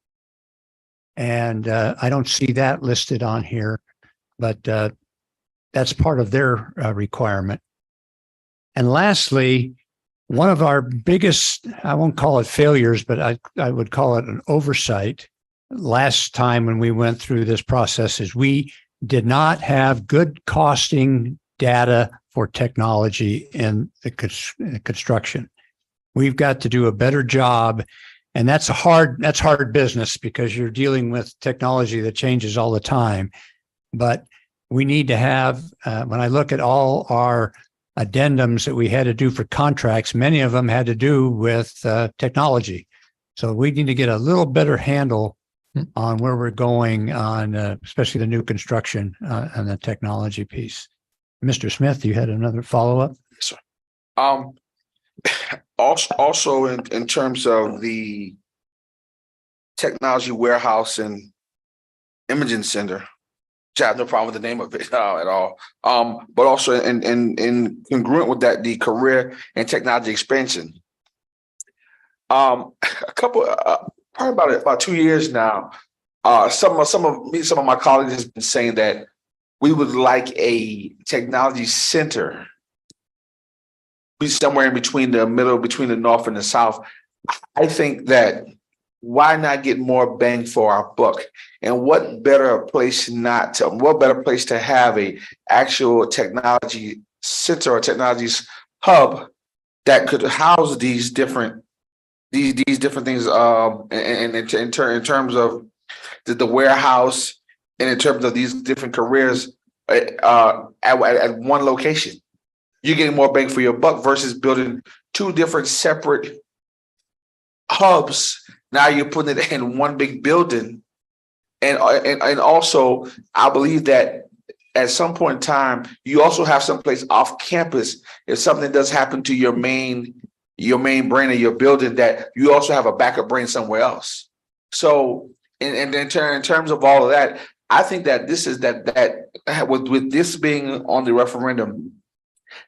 Speaker 2: And I don't see that listed on here, but that's part of their requirement. And lastly, one of our biggest, I won't call it failures, but I would call it an oversight last time when we went through this process is we did not have good costing data for technology in the construction. We've got to do a better job. And that's hard business because you're dealing with technology that changes all the time. But we need to have, when I look at all our addendums that we had to do for contracts, many of them had to do with technology. So we need to get a little better handle on where we're going on, especially the new construction and the technology piece. Mr. Smith, you had another follow-up?
Speaker 6: Also in terms of the technology warehouse and imaging center, which I have no problem with the name of it at all. But also in congruent with that, the career and technology expansion. A couple, probably about 2 years now, some of my colleagues has been saying that we would like a technology center be somewhere in between the middle, between the North and the South. I think that why not get more bang for our buck? And what better place to have a actual technology center or technology hub that could house these different things in terms of the warehouse and in terms of these different careers at one location. You're getting more bang for your buck versus building 2 different separate hubs. Now you're putting it in one big building. And also, I believe that at some point in time, you also have someplace off campus. If something does happen to your main brain of your building, that you also have a backup brain somewhere else. So in terms of all of that, I think that this is that with this being on the referendum,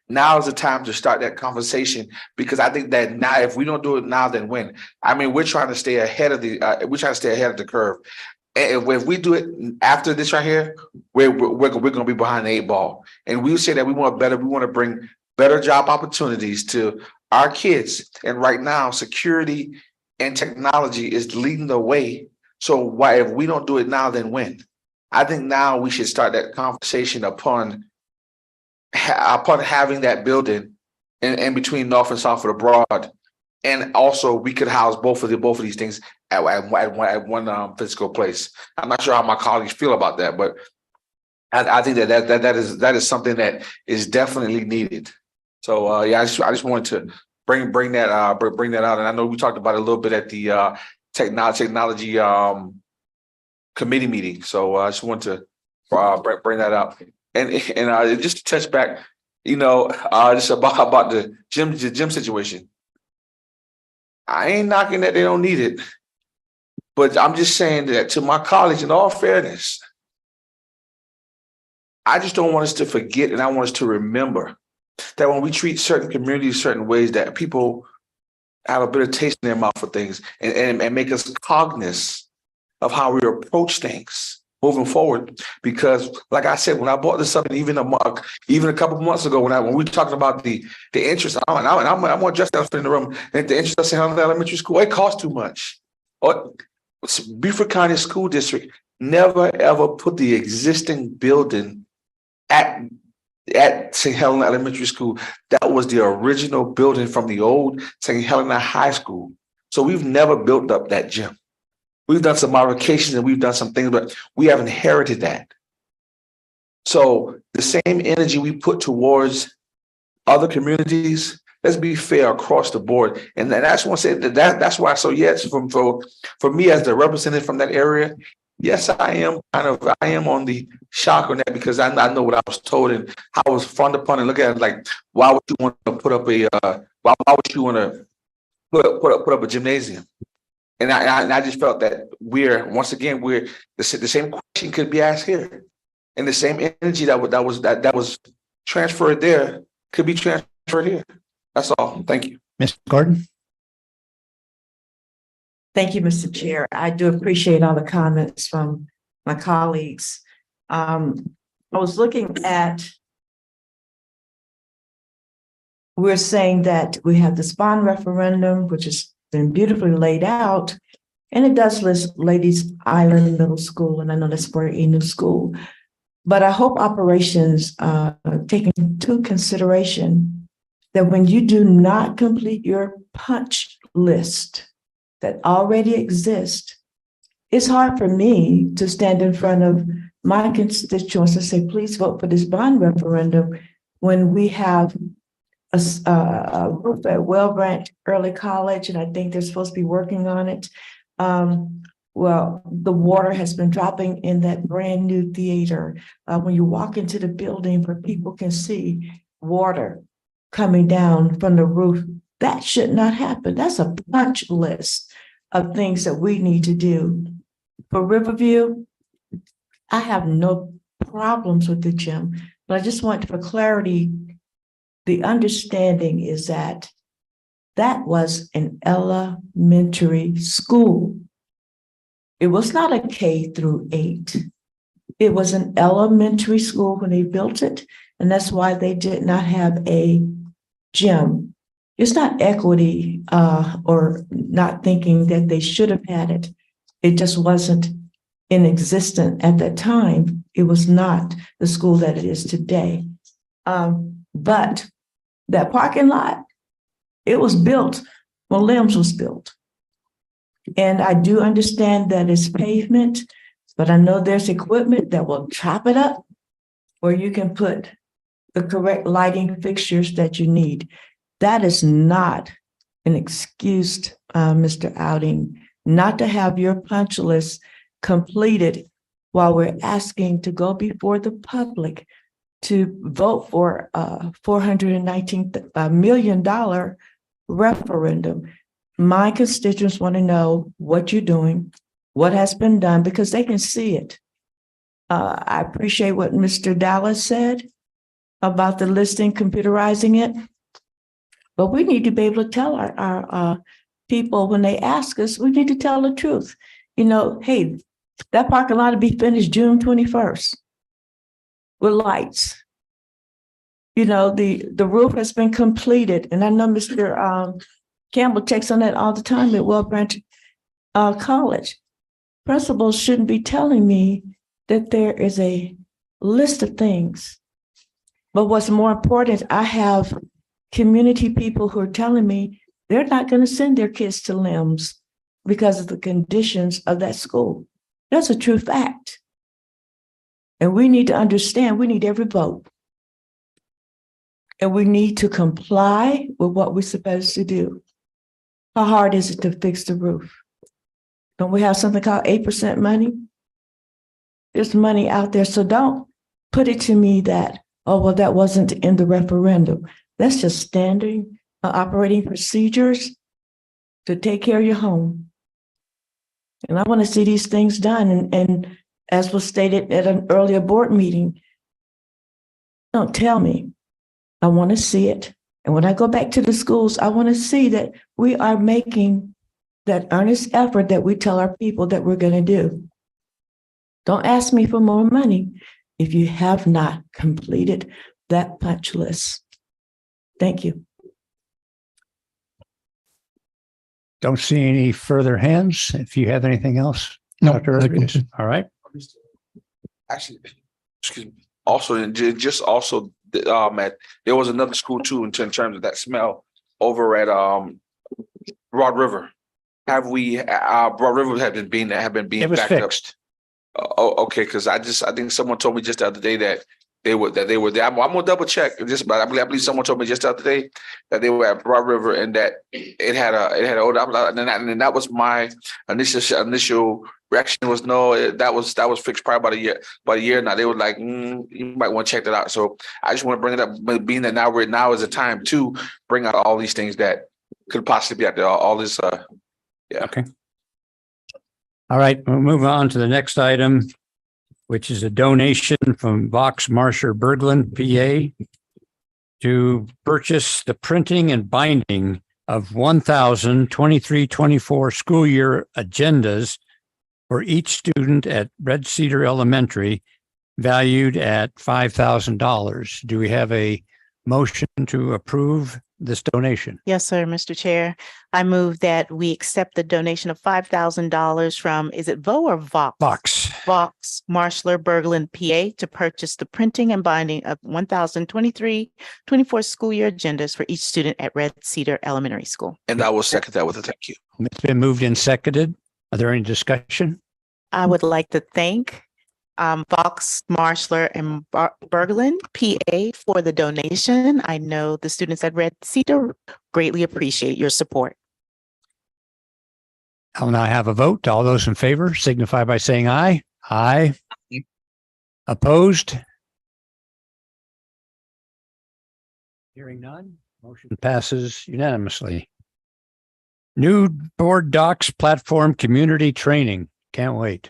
Speaker 6: now is the time to start that conversation, because I think that now, if we don't do it now, then when? I mean, we're trying to stay ahead of the curve. And if we do it after this right here, we're going to be behind the 8 ball. And we say that we want to bring better job opportunities to our kids. And right now, security and technology is leading the way. So why, if we don't do it now, then when? I think now we should start that conversation upon having that building in between North and South of the Broad. And also we could house both of these things at one physical place. I'm not sure how my colleagues feel about that, but I think that is something that is definitely needed. So I just wanted to bring that out. And I know we talked about it a little bit at the technology committee meeting. So I just want to bring that up. And just to touch back, just about the gym situation. I ain't knocking that they don't need it, but I'm just saying that to my colleagues, in all fairness, I just don't want us to forget, and I want us to remember that when we treat certain communities certain ways, that people have a bit of taste in their mouth for things, and make us cognizant of how we approach things. moving forward. Because like I said, when I brought this up, and even a couple of months ago, when we were talking about the interest, I'm gonna address that in the room. And the interest of St. Helena Elementary School, it costs too much. Beaufort County School District never ever put the existing building at St. Helena Elementary School. That was the original building from the old St. Helena High School. So we've never built up that gym. We've done some modifications and we've done some things, but we have inherited that. So the same energy we put towards other communities, let's be fair across the board. And that's why I said that's why. So yes, for me as the representative from that area, yes, I am on the shock on that, because I know what I was told and how I was frowned upon and look at it like, why would you want to put up why would you want to put up a gymnasium? And I just felt that we're the same question could be asked here, and the same energy that was transferred there could be transferred here. That's all. Thank you.
Speaker 2: Ms. Gordon?
Speaker 5: Thank you, Mr. Chair. I do appreciate all the comments from my colleagues. I was looking at, we're saying that we have this bond referendum, which has been beautifully laid out, and it does list Ladies Island Middle School, and I know that's for a new school. But I hope operations take into consideration that when you do not complete your punch list that already exists, it's hard for me to stand in front of my constituents and say, please vote for this bond referendum, when we have a roof at Wellbranch Early College, and I think they're supposed to be working on it. Well, the water has been dropping in that brand new theater. When you walk into the building where people can see water coming down from the roof, that should not happen. That's a punch list of things that we need to do. For Riverview, I have no problems with the gym, but I just want, for clarity, the understanding is that that was an elementary school. It was not a K-8. It was an elementary school when they built it, and that's why they did not have a gym. It's not equity or not thinking that they should have had it. It just wasn't in existence at that time. It was not the school that it is today. But that parking lot, it was built when LIMS was built. And I do understand that it's pavement, but I know there's equipment that will chop it up where you can put the correct lighting fixtures that you need. That is not an excuse, Mr. Outing, not to have your punch list completed while we're asking to go before the public to vote for a $419 million referendum. My constituents want to know what you're doing, what has been done, because they can see it. I appreciate what Mr. Dallas said about the listing, computerizing it. But we need to be able to tell our people when they ask us, we need to tell the truth. You know, hey, that parking lot will be finished June 21st with lights. You know, the roof has been completed. And I know Mr. Campbell checks on that all the time at Wellbranch College. Principals shouldn't be telling me that there is a list of things. But what's more important, I have community people who are telling me they're not going to send their kids to LIMS because of the conditions of that school. That's a true fact. And we need to understand, we need every vote. And we need to comply with what we're supposed to do. How hard is it to fix the roof? Don't we have something called 8% money? There's money out there. So don't put it to me that, oh, well, that wasn't in the referendum. That's just standard operating procedures to take care of your home. And I want to see these things done. And as was stated at an earlier board meeting, don't tell me. I want to see it. And when I go back to the schools, I want to see that we are making that earnest effort that we tell our people that we're going to do. Don't ask me for more money if you have not completed that punch list. Thank you.
Speaker 2: Don't see any further hands. If you have anything else.
Speaker 4: No,
Speaker 2: Dr.
Speaker 4: that
Speaker 2: Rodriguez.
Speaker 4: concludes.
Speaker 2: All right.
Speaker 6: Actually, excuse me, also, and just also, there was another school too, in terms of that smell over at, Broad River. Have we, Broad River have been being
Speaker 2: It was
Speaker 6: backed up?
Speaker 2: fixed.
Speaker 6: Oh, okay, because I think someone told me just the other day that they were there. I'm gonna double check. But I believe someone told me just the other day that they were at Broad River and that it had an odor. And that was my initial reaction was no, that was fixed probably about a year now. They were like, you might want to check that out. So I just want to bring it up, being that now is the time to bring out all these things that could possibly be out there. All this, yeah.
Speaker 2: Okay. All right, we'll move on to the next item, which is a donation from Vox Marsher Berglund, PA, to purchase the printing and binding of 1,023-24 school year agendas for each student at Red Cedar Elementary, valued at $5,000. Do we have a motion to approve this donation?
Speaker 12: Yes, sir, Mr. Chair. I move that we accept the donation of $5,000 from, is it Vo or Vox?
Speaker 2: Vox.
Speaker 12: Vox Marshler Berglund, PA, to purchase the printing and binding of 1,023-24 school year agendas for each student at Red Cedar Elementary School.
Speaker 6: And I will second that with a thank you.
Speaker 2: It's been moved and seconded. Are there any discussion?
Speaker 12: I would like to thank Vox Marshler and Berglund, PA, for the donation. I know the students at Red Cedar greatly appreciate your support.
Speaker 2: I'll now have a vote. All those in favor signify by saying aye. Aye. Opposed? Hearing none, motion passes unanimously. New board docs platform community training. Can't wait.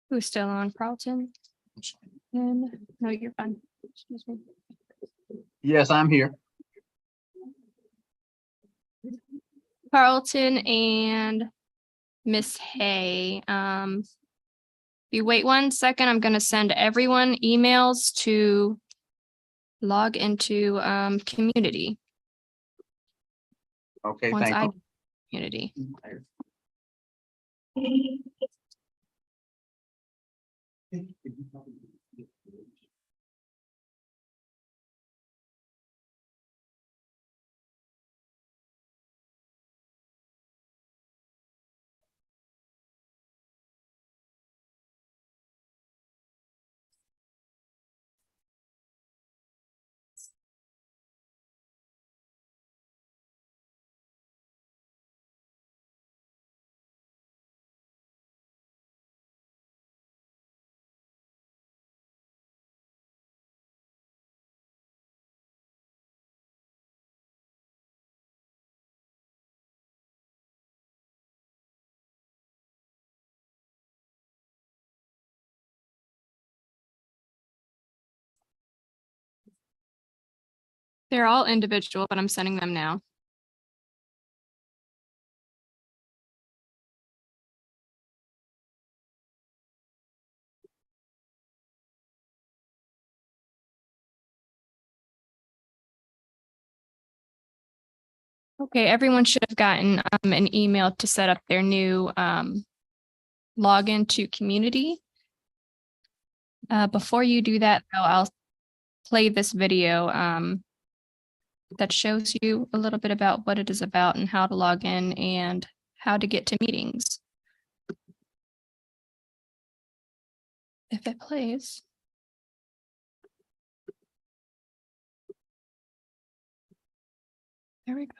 Speaker 13: Who's still on, Carlton? And no, you're fine. Excuse me.
Speaker 8: Yes, I'm here.
Speaker 13: Carlton and Miss Hay. If you wait 1 second, I'm gonna send everyone emails to log into community.
Speaker 8: Okay,
Speaker 13: Once
Speaker 8: thank
Speaker 13: I
Speaker 8: you.
Speaker 13: community. They're all individual, but I'm sending them now. Okay, everyone should have gotten an email to set up their new login to Community. Before you do that, though, I'll play this video that shows you a little bit about what it is about and how to log in and how to get to meetings. If it plays. There we go.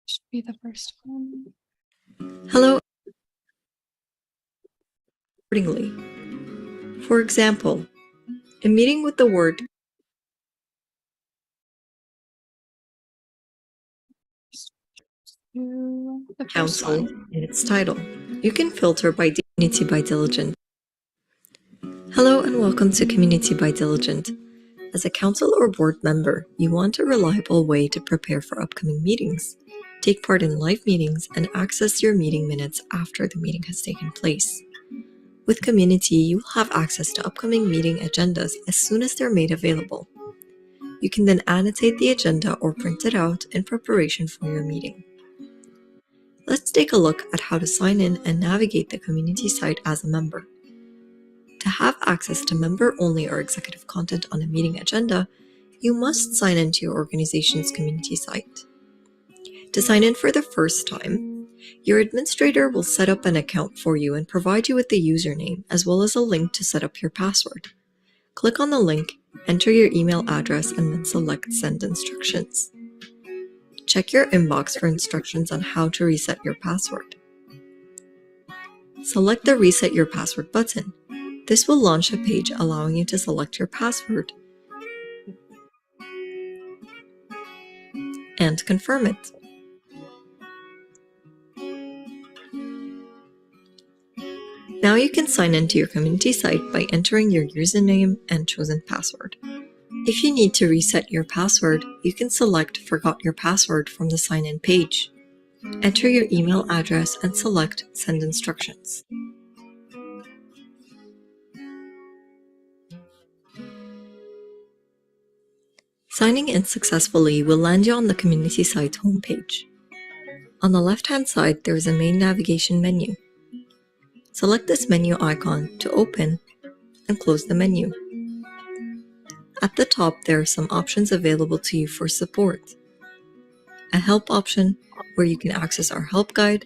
Speaker 13: Should be the first one.
Speaker 14: Hello. Accordingly. For example, a meeting with the word council in its title. You can filter by Community by Diligent. Hello and welcome to Community by Diligent. As a council or board member, you want a reliable way to prepare for upcoming meetings, take part in live meetings, and access your meeting minutes after the meeting has taken place. With Community, you will have access to upcoming meeting agendas as soon as they're made available. You can then annotate the agenda or print it out in preparation for your meeting. Let's take a look at how to sign in and navigate the Community site as a member. To have access to member-only or executive content on a meeting agenda, you must sign into your organization's Community site. To sign in for the first time, your administrator will set up an account for you and provide you with the username as well as a link to set up your password. Click on the link, enter your email address, and then select Send Instructions. Check your inbox for instructions on how to reset your password. Select the Reset Your Password button. This will launch a page allowing you to select your password and confirm it. Now you can sign into your Community site by entering your username and chosen password. If you need to reset your password, you can select Forgot Your Password from the sign-in page. Enter your email address and select Send Instructions. Signing in successfully will land you on the Community site homepage. On the left-hand side, there is a main navigation menu. Select this menu icon to open and close the menu. At the top, there are some options available to you for support. A help option where you can access our help guide,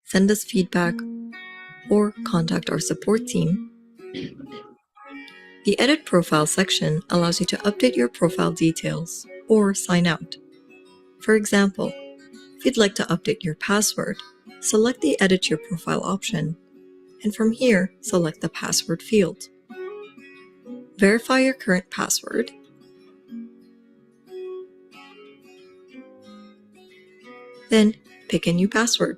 Speaker 14: send us feedback, or contact our support team. The Edit Profile section allows you to update your profile details or sign out. For example, if you'd like to update your password, select the Edit Your Profile option, and from here, select the password field. Verify your current password, then pick a new password.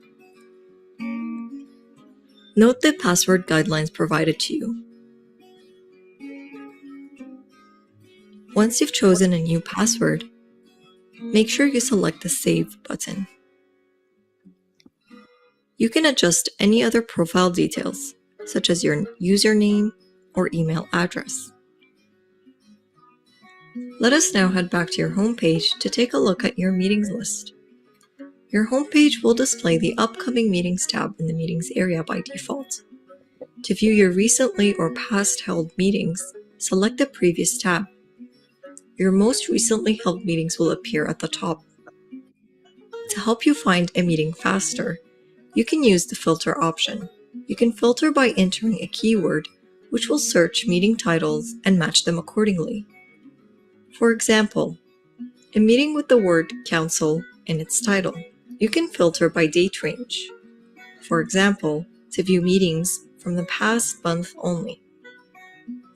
Speaker 14: Note the password guidelines provided to you. Once you've chosen a new password, make sure you select the Save button. You can adjust any other profile details, such as your username or email address. Let us now head back to your homepage to take a look at your meetings list. Your homepage will display the Upcoming Meetings tab in the Meetings area by default. To view your recently or past held meetings, select the Previous tab. Your most recently held meetings will appear at the top. To help you find a meeting faster, you can use the Filter option. You can filter by entering a keyword, which will search meeting titles and match them accordingly. For example, a meeting with the word Council in its title. You can filter by date range. For example, to view meetings from the past month only.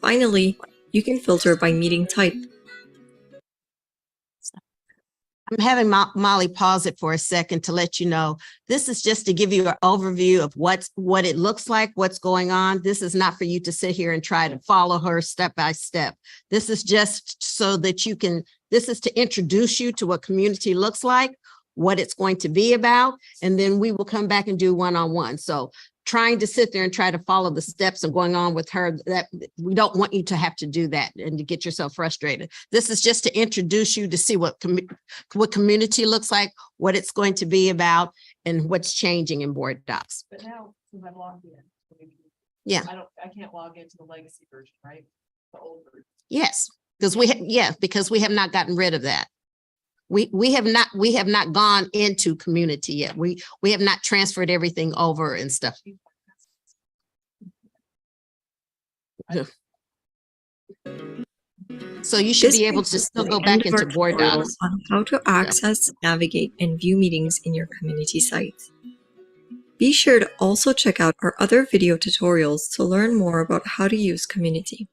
Speaker 14: Finally, you can filter by meeting type.
Speaker 15: I'm having Molly pause it for a second to let you know, this is just to give you an overview of what it looks like, what's going on. This is not for you to sit here and try to follow her step by step. This is just so that you can, this is to introduce you to what Community looks like, what it's going to be about, and then we will come back and do one-on-one. So trying to sit there and try to follow the steps of going on with her, that we don't want you to have to do that and to get yourself frustrated. This is just to introduce you to see what community looks like, what it's going to be about, and what's changing in board docs.
Speaker 9: But now, since I'm logged in.
Speaker 15: Yeah.
Speaker 9: I can't log into the legacy version, right? The old version.
Speaker 15: Yes, because we have not gotten rid of that. We have not gone into community yet. We have not transferred everything over and stuff. So you should
Speaker 14: This
Speaker 15: be able
Speaker 14: brings
Speaker 15: to
Speaker 14: us
Speaker 15: still
Speaker 14: to
Speaker 15: go
Speaker 14: the
Speaker 15: back
Speaker 14: end of
Speaker 15: into
Speaker 14: our
Speaker 15: board
Speaker 14: tutorial
Speaker 15: docs.
Speaker 14: on how to access, navigate, and view meetings in your community sites. Be sure to also check out our other video tutorials to learn more about how to use Community.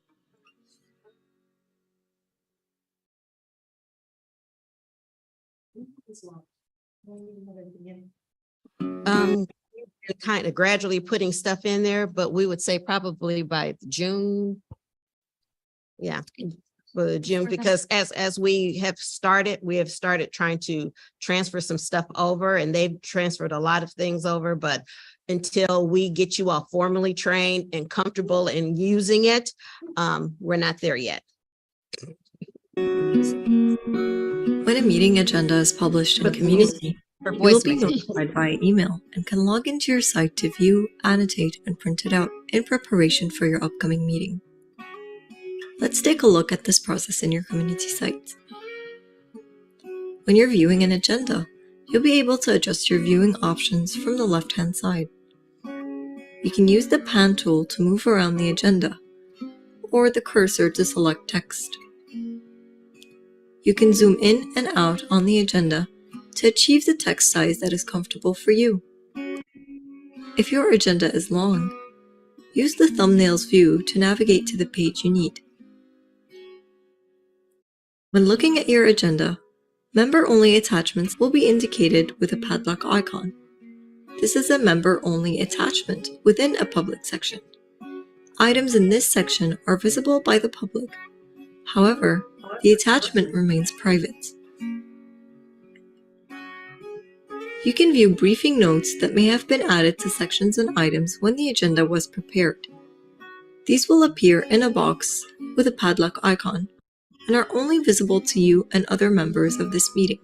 Speaker 15: Kind of gradually putting stuff in there, but we would say probably by June. Yeah, for June, because as we have started trying to transfer some stuff over, and they've transferred a lot of things over, but until we get you all formally trained and comfortable in using it, we're not there yet.
Speaker 14: When a meeting agenda is published in Community,
Speaker 15: Her
Speaker 14: you will
Speaker 15: voice
Speaker 14: be
Speaker 15: makes it.
Speaker 14: notified via email and can log into your site to view, annotate, and print it out in preparation for your upcoming meeting. Let's take a look at this process in your community site. When you're viewing an agenda, you'll be able to adjust your viewing options from the left-hand side. You can use the pan tool to move around the agenda, or the cursor to select text. You can zoom in and out on the agenda to achieve the text size that is comfortable for you. If your agenda is long, use the thumbnails view to navigate to the page you need. When looking at your agenda, member-only attachments will be indicated with a padlock icon. This is a member-only attachment within a public section. Items in this section are visible by the public. However, the attachment remains private. You can view briefing notes that may have been added to sections and items when the agenda was prepared. These will appear in a box with a padlock icon and are only visible to you and other members of this meeting.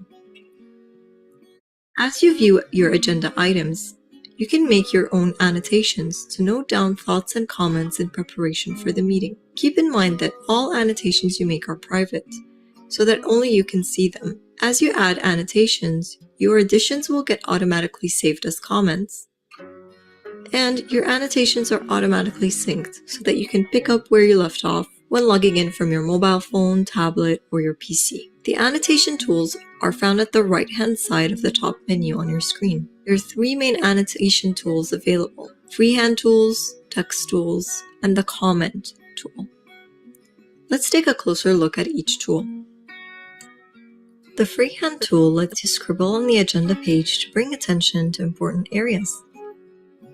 Speaker 14: As you view your agenda items, you can make your own annotations to note down thoughts and comments in preparation for the meeting. Keep in mind that all annotations you make are private, so that only you can see them. As you add annotations, your additions will get automatically saved as comments, and your annotations are automatically synced so that you can pick up where you left off when logging in from your mobile phone, tablet, or your PC. The annotation tools are found at the right-hand side of the top menu on your screen. There are three main annotation tools available: freehand tools, text tools, and the comment tool. Let's take a closer look at each tool. The freehand tool lets you scribble on the agenda page to bring attention to important areas.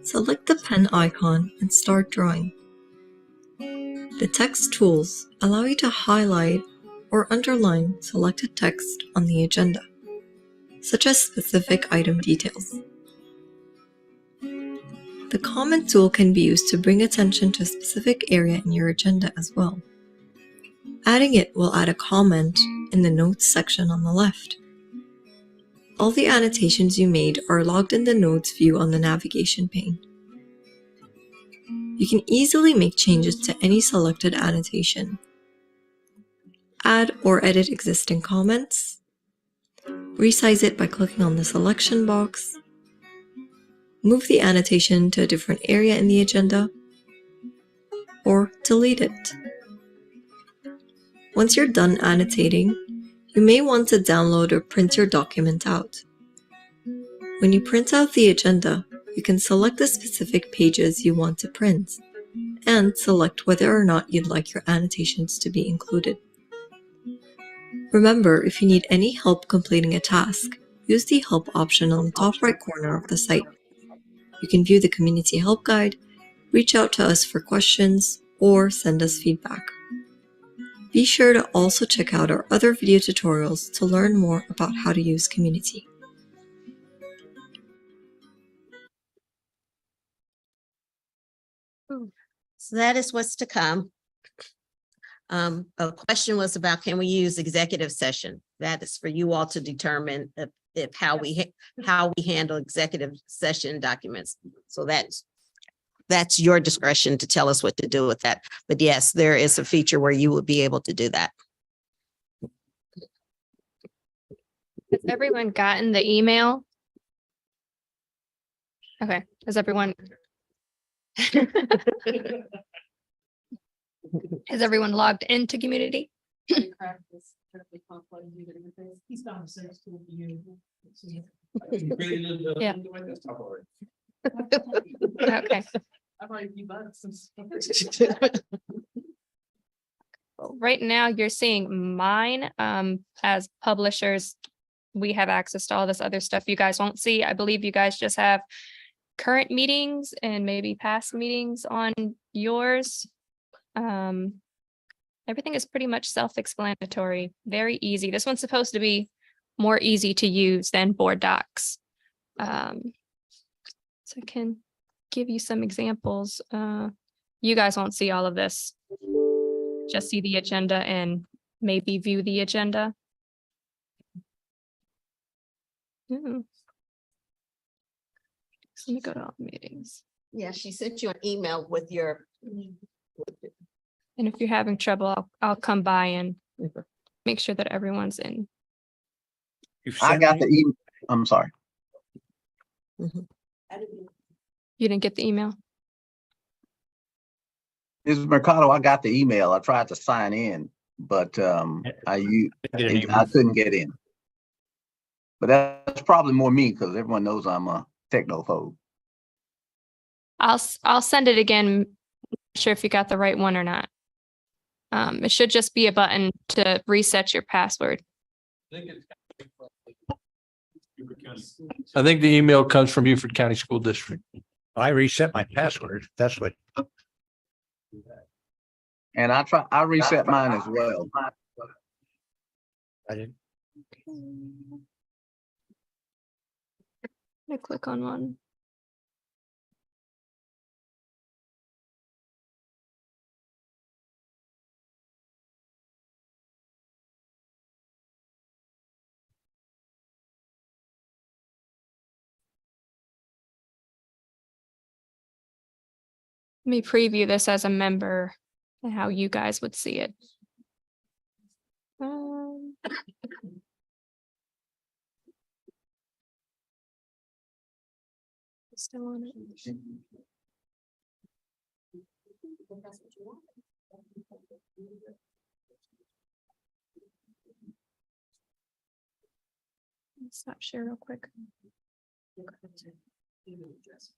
Speaker 14: Select the pen icon and start drawing. The text tools allow you to highlight or underline selected text on the agenda, such as specific item details. The comment tool can be used to bring attention to a specific area in your agenda as well. Adding it will add a comment in the notes section on the left. All the annotations you made are logged in the notes view on the navigation pane. You can easily make changes to any selected annotation. Add or edit existing comments. Resize it by clicking on the selection box. Move the annotation to a different area in the agenda, or delete it. Once you're done annotating, you may want to download or print your document out. When you print out the agenda, you can select the specific pages you want to print, and select whether or not you'd like your annotations to be included. Remember, if you need any help completing a task, use the help option on the top right corner of the site. You can view the community help guide, reach out to us for questions, or send us feedback. Be sure to also check out our other video tutorials to learn more about how to use Community.
Speaker 15: So that is what's to come. A question was about, can we use executive session? That is for you all to determine if how we handle executive session documents. So that's your discretion to tell us what to do with that. But yes, there is a feature where you would be able to do that.
Speaker 13: Has everyone gotten the email? Okay, has everyone? Has everyone logged into Community? Yeah. Okay. Right now, you're seeing mine, as publishers. We have access to all this other stuff you guys won't see. I believe you guys just have current meetings and maybe past meetings on yours. Everything is pretty much self-explanatory, very easy. This one's supposed to be more easy to use than board docs. So I can give you some examples. You guys won't see all of this. Just see the agenda and maybe view the agenda. So let me go to all meetings.
Speaker 15: Yeah, she sent you an email with your.
Speaker 13: And if you're having trouble, I'll come by and make sure that everyone's in.
Speaker 8: I got the email. I'm sorry.
Speaker 13: You didn't get the email?
Speaker 8: Ms. Mercado, I got the email. I tried to sign in, but I couldn't get in. But that's probably more me because everyone knows I'm a technophobe.
Speaker 13: I'll send it again. Not sure if you got the right one or not. It should just be a button to reset your password.
Speaker 4: I think the email comes from Beaufort County School District.
Speaker 2: I reset my password. That's what.
Speaker 8: And I reset mine as well.
Speaker 2: I didn't.
Speaker 13: I click on one. Let me preview this as a member and how you guys would see it. Still on it. Stop share real quick. Users.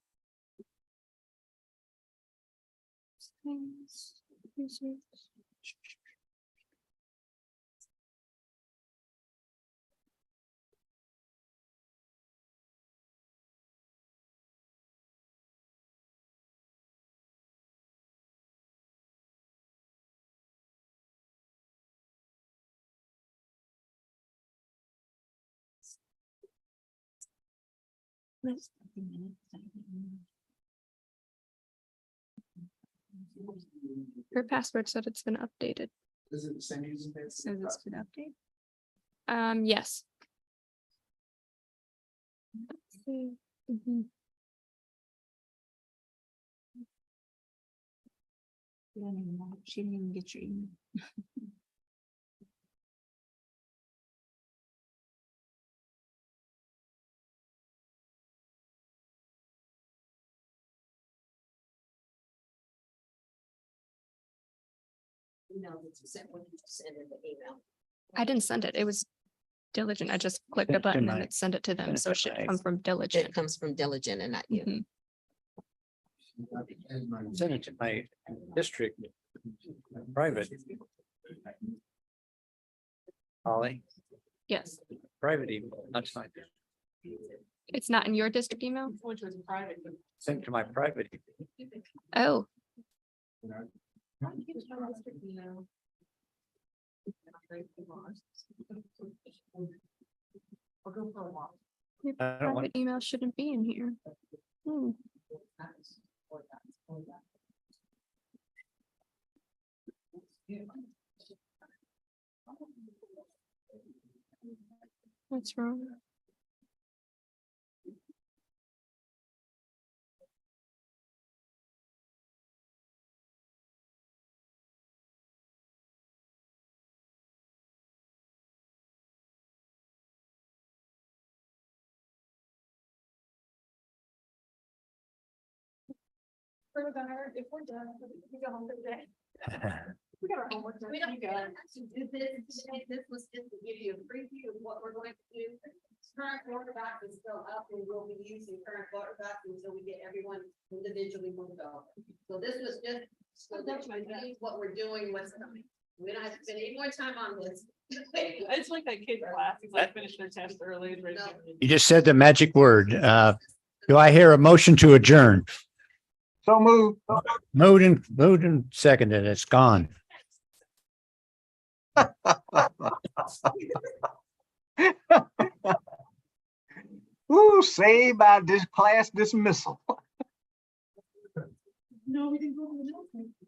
Speaker 13: Her password said it's been updated.
Speaker 6: Is it the same username?
Speaker 13: Says it's been updated. Yes. Mhm. She didn't even get your email.
Speaker 15: No, it's sent when you send in the email.
Speaker 13: I didn't send it. It was Diligent. I just clicked a button and it sent it to them. So it should come from Diligent.
Speaker 15: It comes from Diligent and not you.
Speaker 13: Mhm.
Speaker 2: Send it to my district, private. Holly,
Speaker 13: Yes,
Speaker 2: private email, that's my,
Speaker 13: it's not in your district email.
Speaker 2: sent to my private.
Speaker 13: Oh, your
Speaker 2: I don't want-
Speaker 13: private email shouldn't be in here. Hmm. What's wrong?
Speaker 9: If we're done, we go home for the day. We got our homework done.
Speaker 15: We don't,
Speaker 9: You got it.
Speaker 15: this was just to give you a preview of what we're going to do. Current water dock is still up and we'll be using current water dock until we get everyone individually moved over. So this was just, so that you know what we're doing, what's coming. We don't have to spend any more time on this.
Speaker 9: It's like that kid class, he's like finished their test early. and ready to go.
Speaker 2: You just said the magic word. Do I hear a motion to adjourn?
Speaker 8: So moved.
Speaker 2: Moved and seconded. It's gone.
Speaker 8: Ooh, saved by this class dismissal.
Speaker 9: No, we didn't go to the.